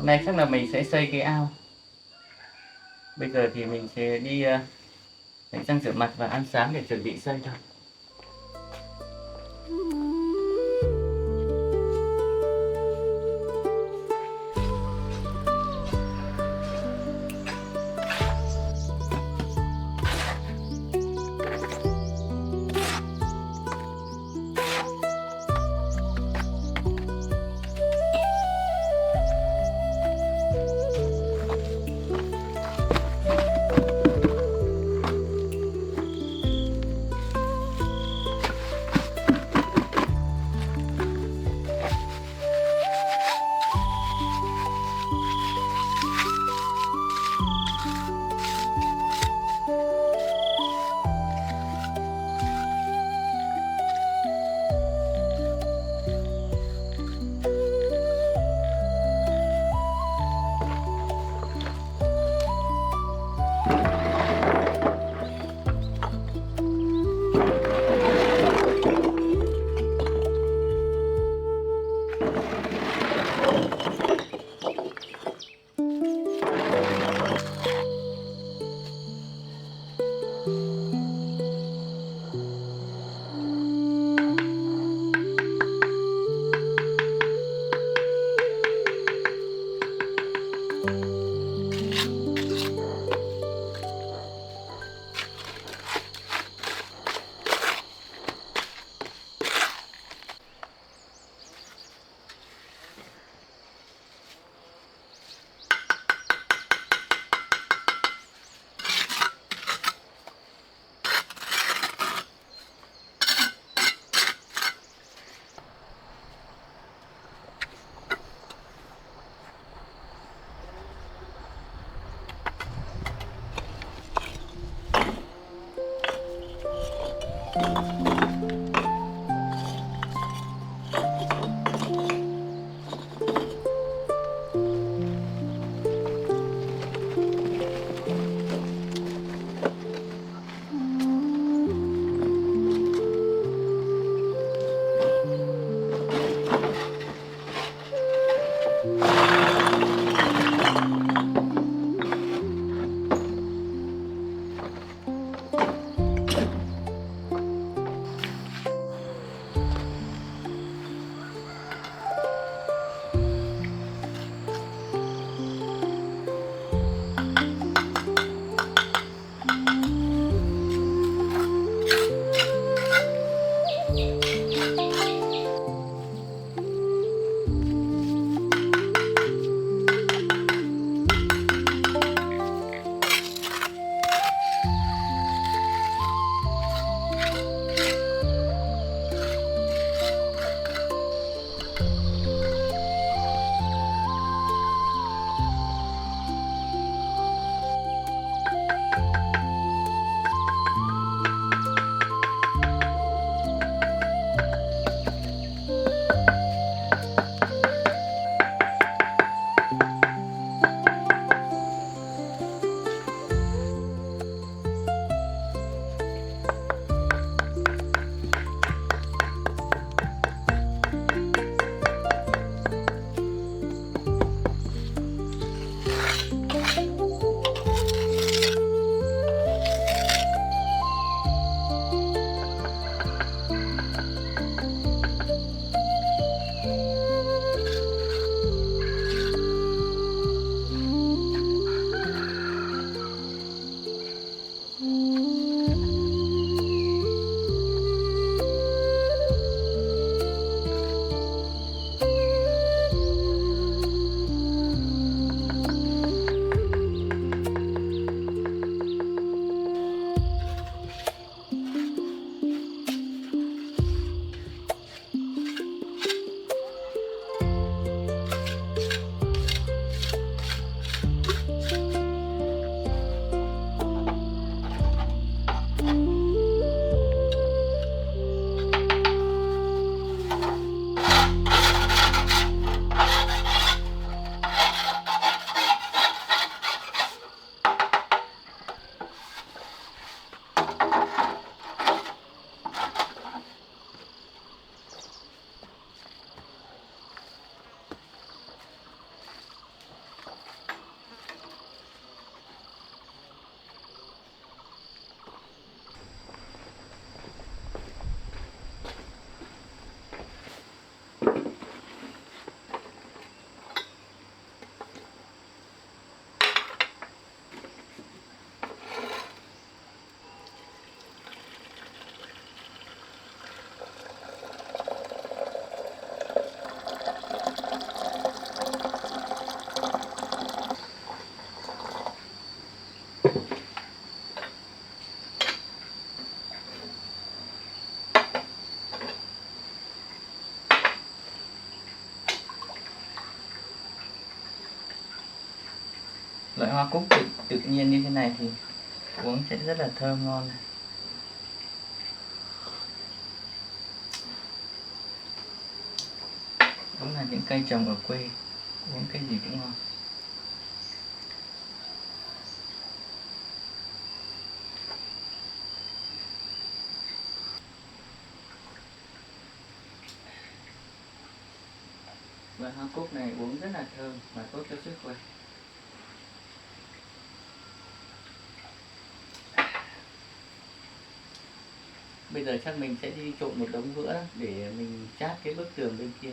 nay chắc là mình sẽ xây cái ao. Bây giờ thì mình sẽ đi đánh răng rửa mặt và ăn sáng để chuẩn bị xây thôi. hoa cúc tự nhiên như thế này thì uống sẽ rất là thơm ngon. Đúng là những cây trồng ở quê, uống cái gì cũng ngon. Và hoa cúc này uống rất là thơm và tốt cho sức khỏe. Bây giờ chắc mình sẽ đi trộn một đống vữa để mình chát cái bức tường bên kia.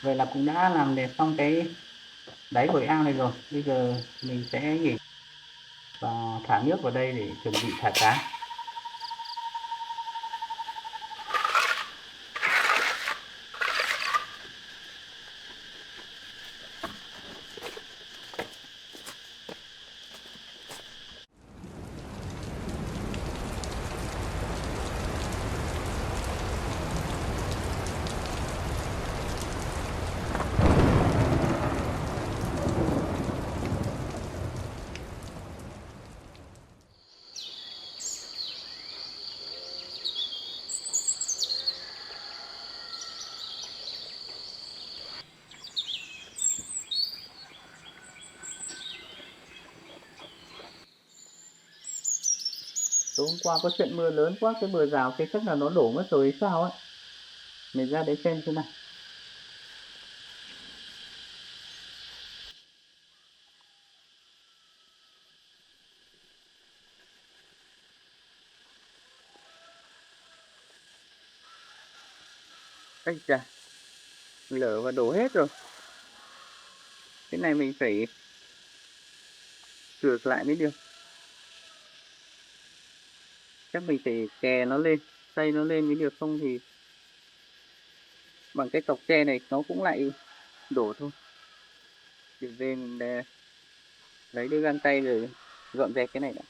Vậy là cũng đã làm đẹp xong cái đáy của ao này rồi. Bây giờ mình sẽ nghỉ và thả nước vào đây để chuẩn bị thả cá. Tối hôm qua có trận mưa lớn quá, cái bờ rào cái chắc là nó đổ mất rồi hay sao ấy. Mình ra đấy xem nào. Ây chà, lở và đổ hết rồi. Cái này mình phải sửa lại mới được. Chắc mình phải kè nó lên, xây nó lên mới được, không thì bằng cái cọc tre này nó cũng lại đổ thôi. Để về mình lấy đôi găng tay rồi dọn dẹp cái này đã.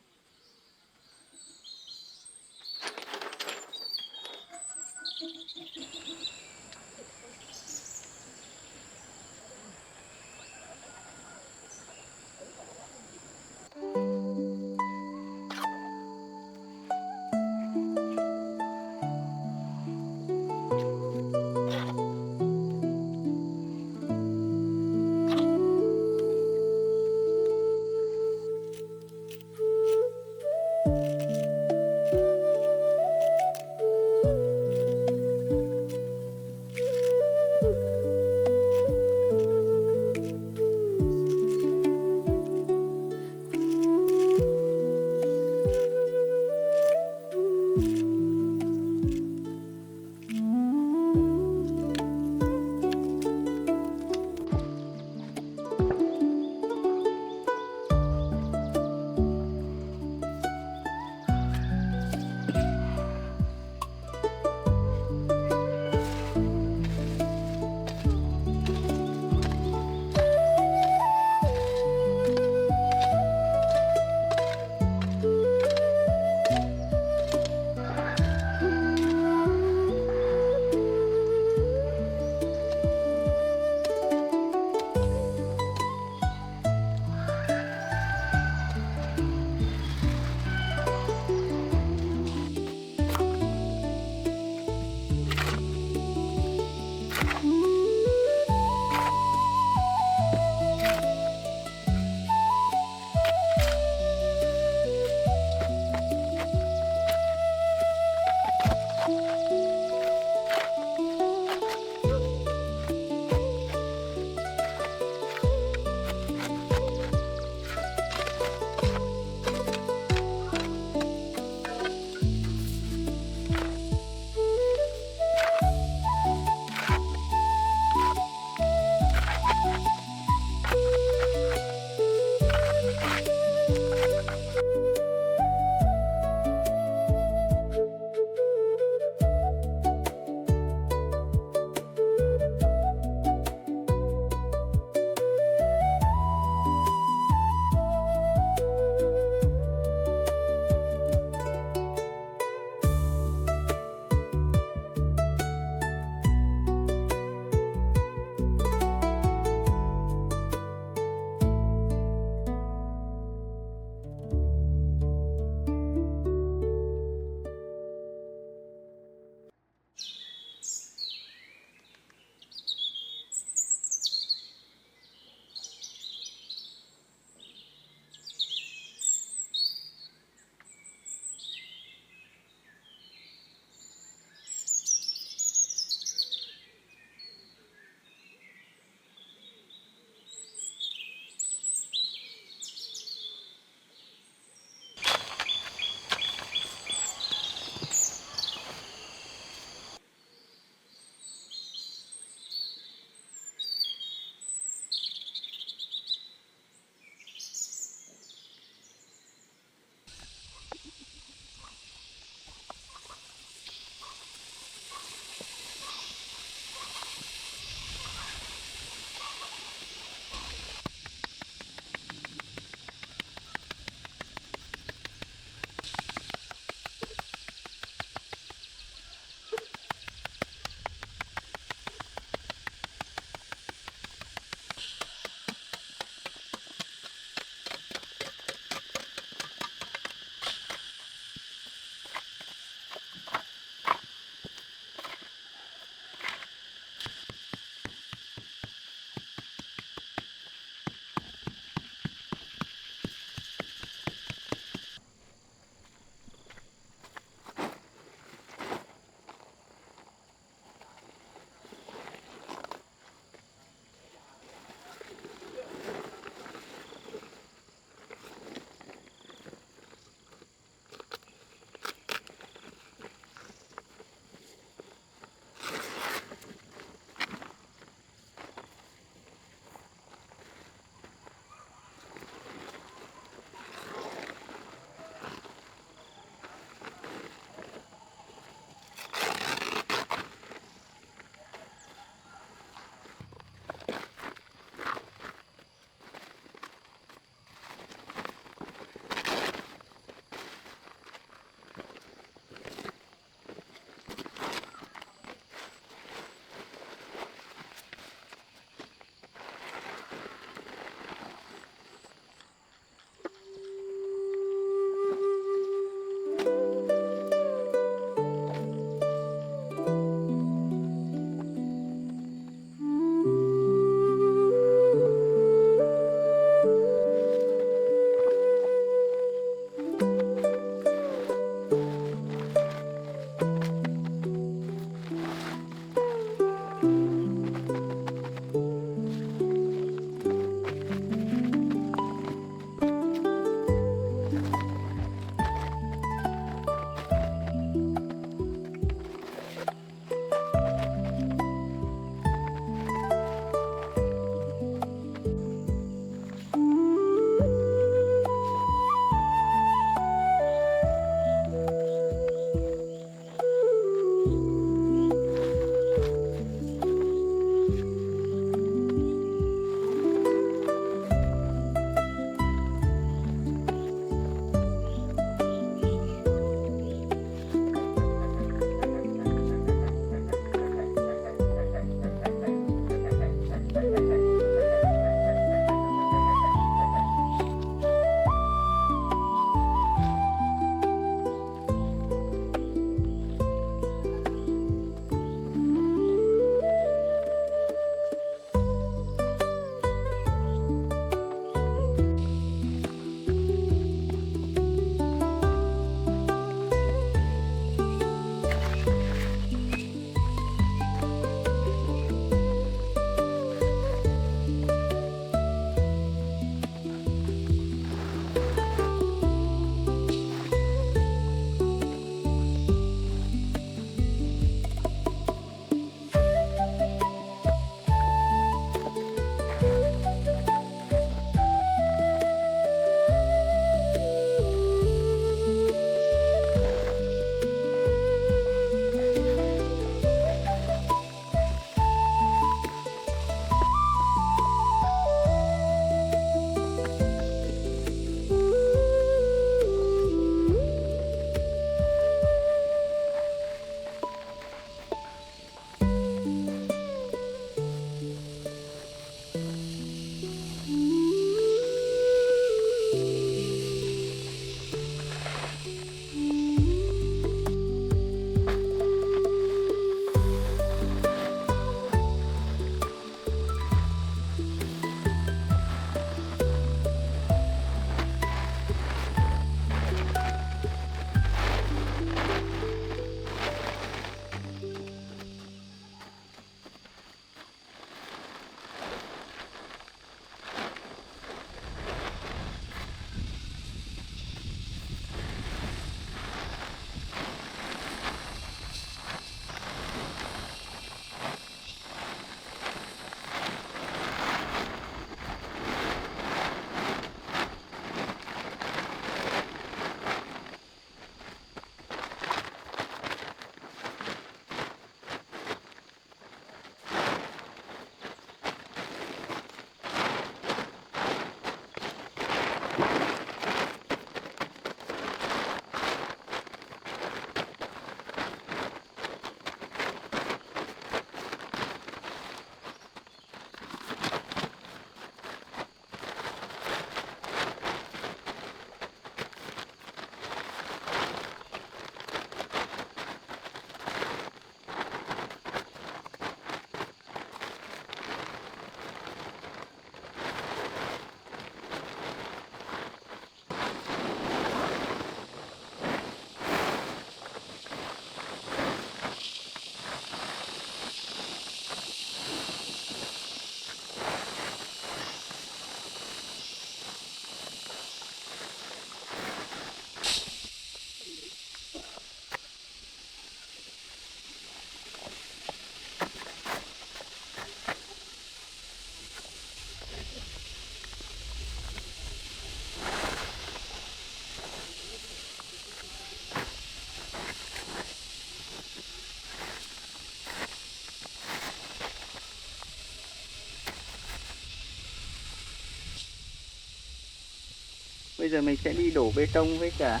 Bây giờ mình sẽ đi đổ bê tông với cả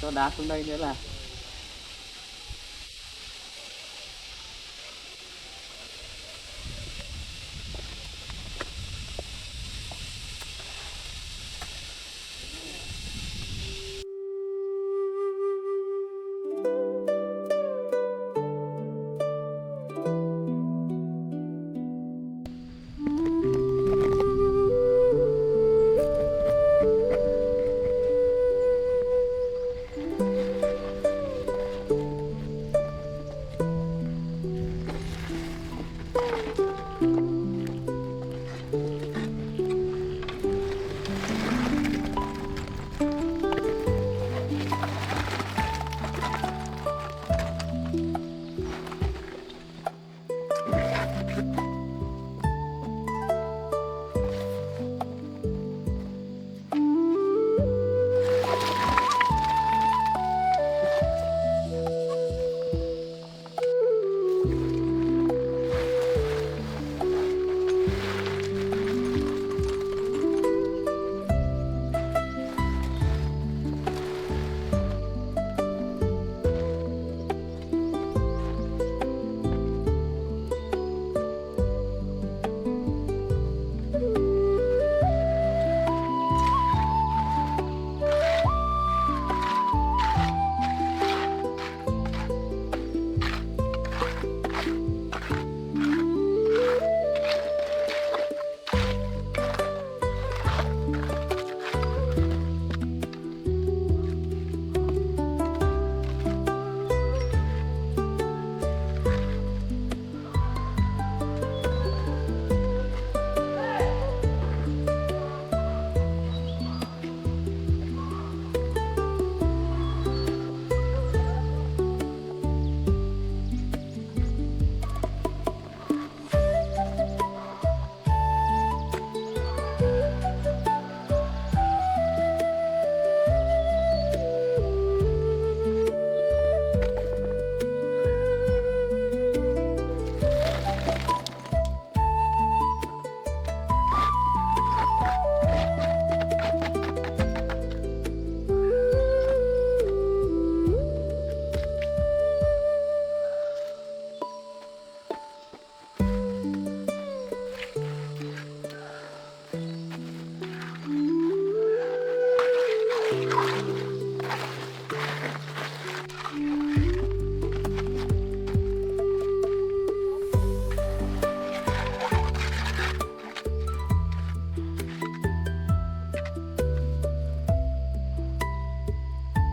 cho đá xuống đây nữa là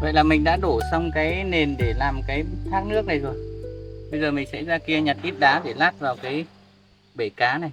vậy là mình đã đổ xong cái nền để làm cái thác nước này rồi. Bây giờ mình sẽ ra kia nhặt ít đá để lát vào cái bể cá này.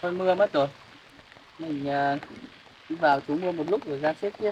Thôi mưa mất rồi. Mình đi vào trú mưa một lúc rồi ra xếp tiếp.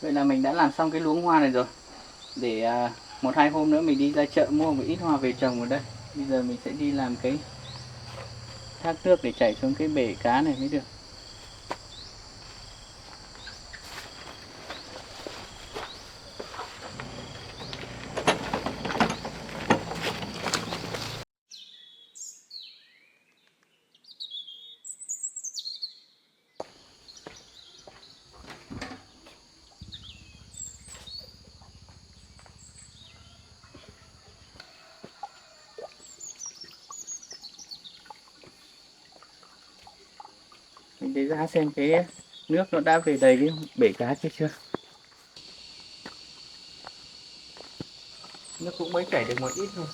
Vậy là mình đã làm xong cái luống hoa này rồi. Để 1-2 hôm nữa mình đi ra chợ mua một ít hoa về trồng ở đây. Bây giờ mình sẽ đi làm cái thác nước để chảy xuống cái bể cá này mới được. Mình để ra xem cái nước nó đã về đầy cái bể cá chưa. Nước cũng mới chảy được một ít thôi.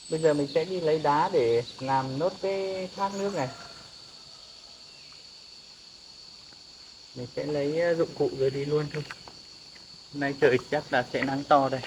Bây giờ mình sẽ đi lấy đá để làm nốt cái thác nước này. Mình sẽ lấy dụng cụ rồi đi luôn thôi. Hôm nay trời chắc là sẽ nắng to đây.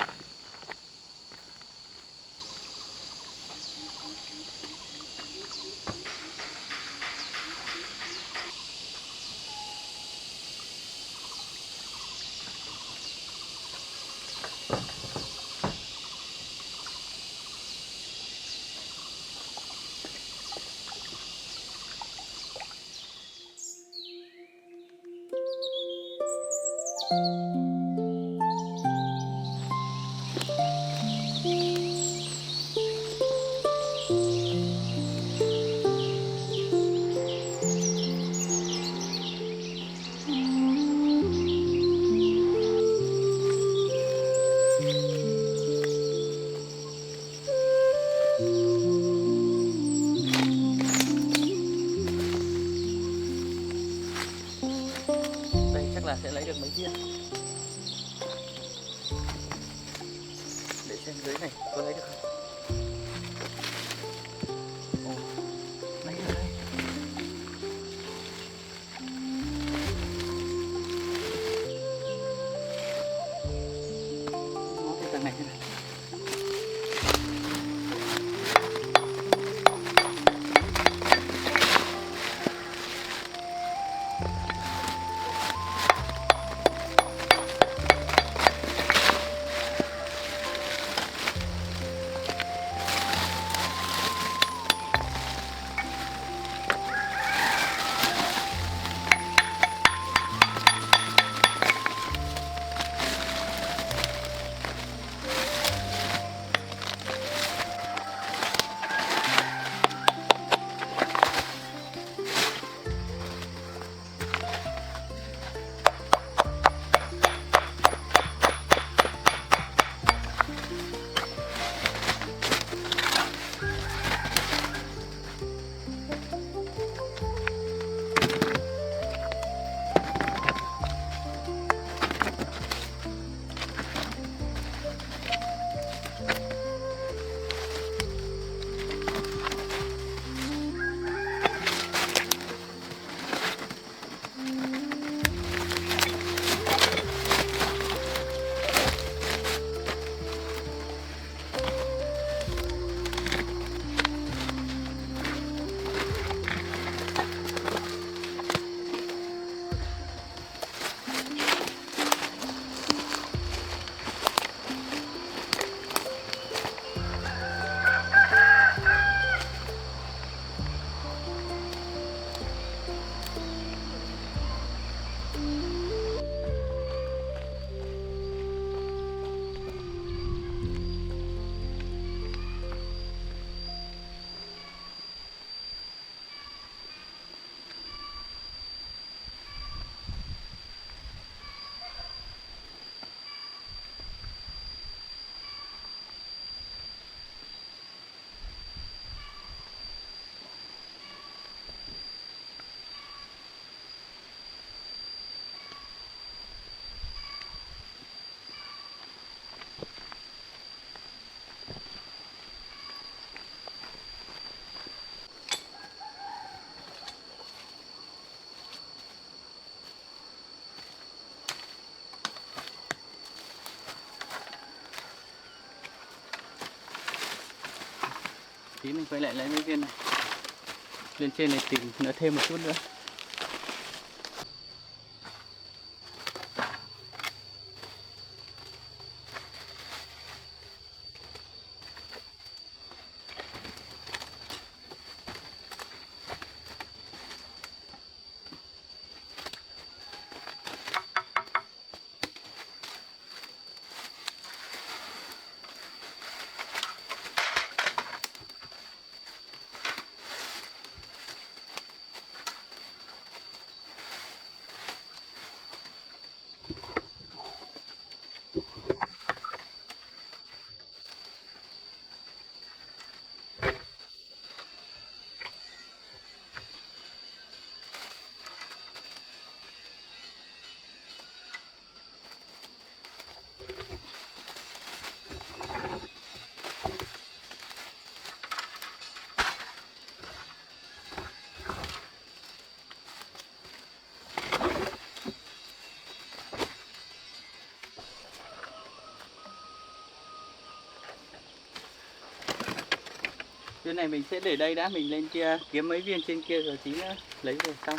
Đây chắc là sẽ lấy được mấy viên. Để xem dưới này có lấy được không. Ồ, lấy được đây. Nó thì thằng này thế này. Tí mình quay lại lấy mấy viên này. Lên trên này tìm nữa thêm một chút nữa. Viên này mình sẽ để đây đã, mình lên kia kiếm mấy viên trên kia rồi tí nữa lấy về xong.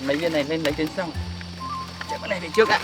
Mấy viên này lên lấy trên xong. Chạy con này về trước ạ.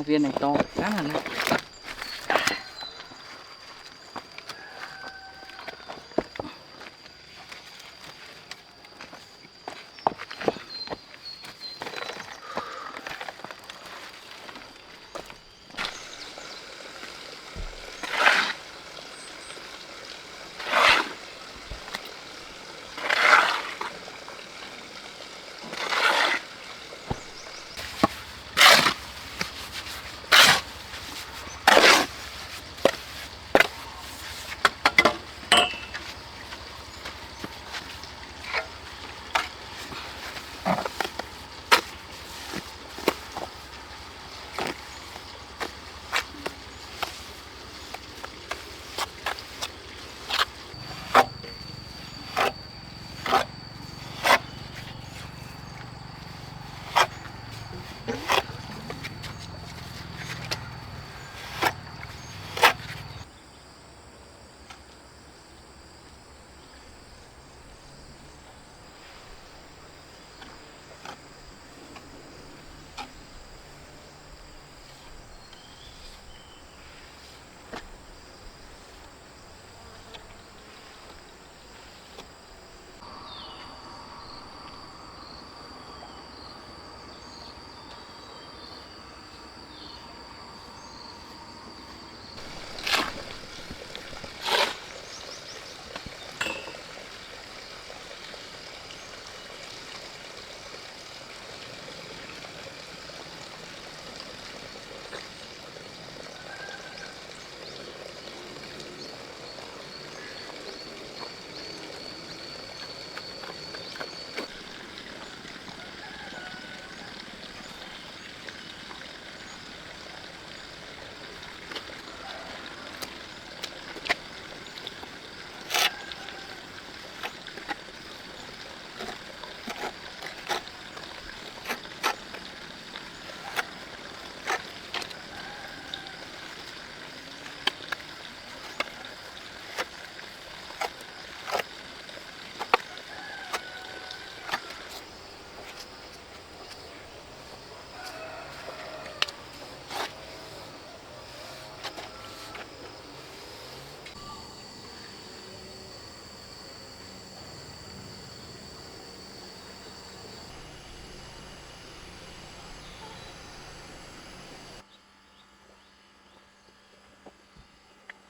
Hai viên này to khá là nặng.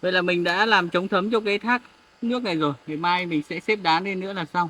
Vậy là mình đã làm chống thấm cho cái thác nước này rồi. Thì mai mình sẽ xếp đá lên nữa là xong.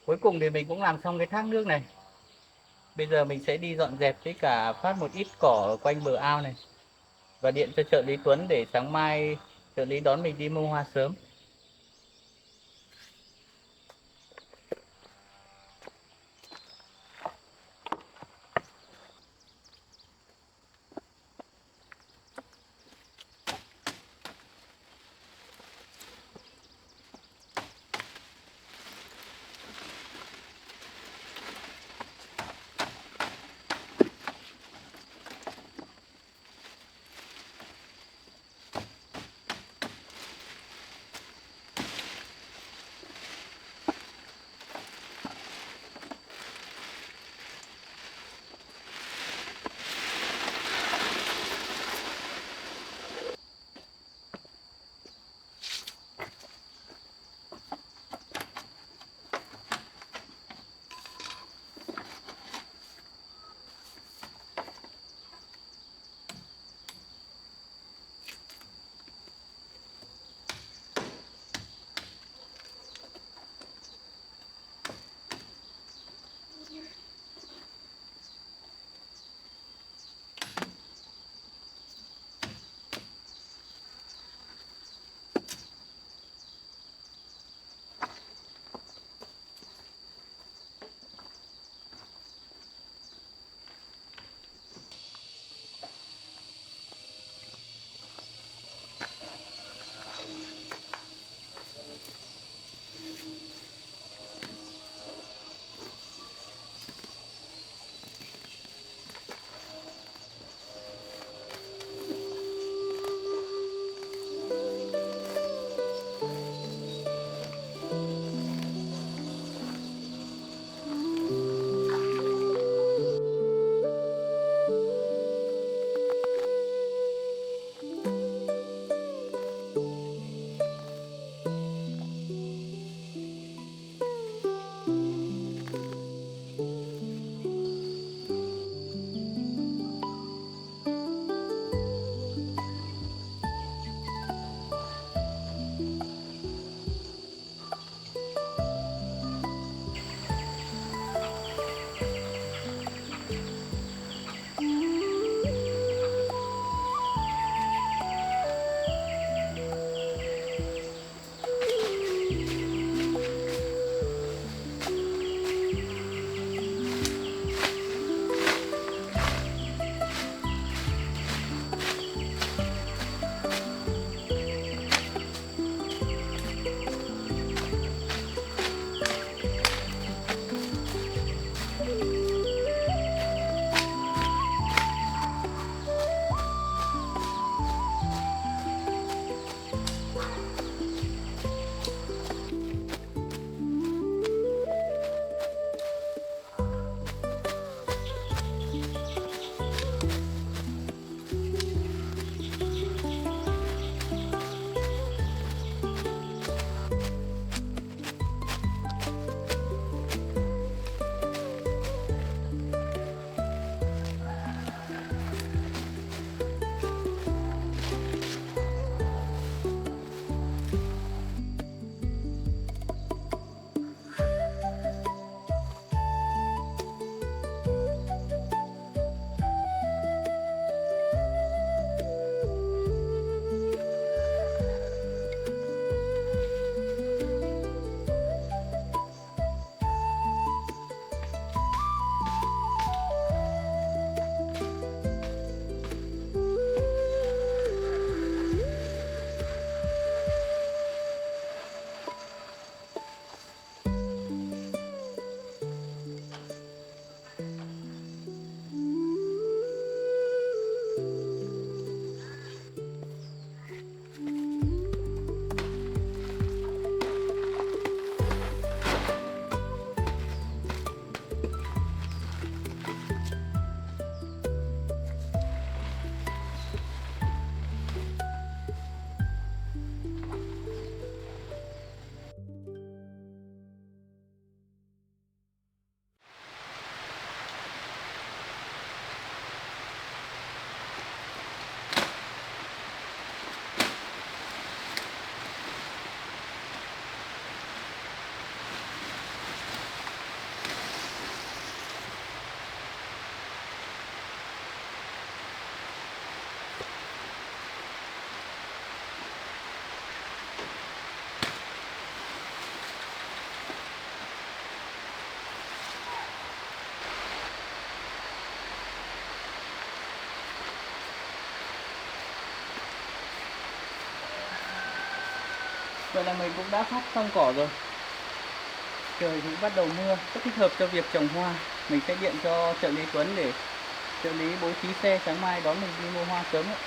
Cuối cùng thì mình cũng làm xong cái thác nước này. Bây giờ mình sẽ đi dọn dẹp với cả phát một ít cỏ ở quanh bờ ao này. Và điện cho trợ lý Tuấn để sáng mai trợ lý đón mình đi mua hoa sớm. Vậy là mình cũng đã phát xong cỏ rồi. Trời cũng bắt đầu mưa, rất thích hợp cho việc trồng hoa. Mình sẽ điện cho trợ lý Tuấn để trợ lý bố trí xe sáng mai đón mình đi mua hoa sớm ạ.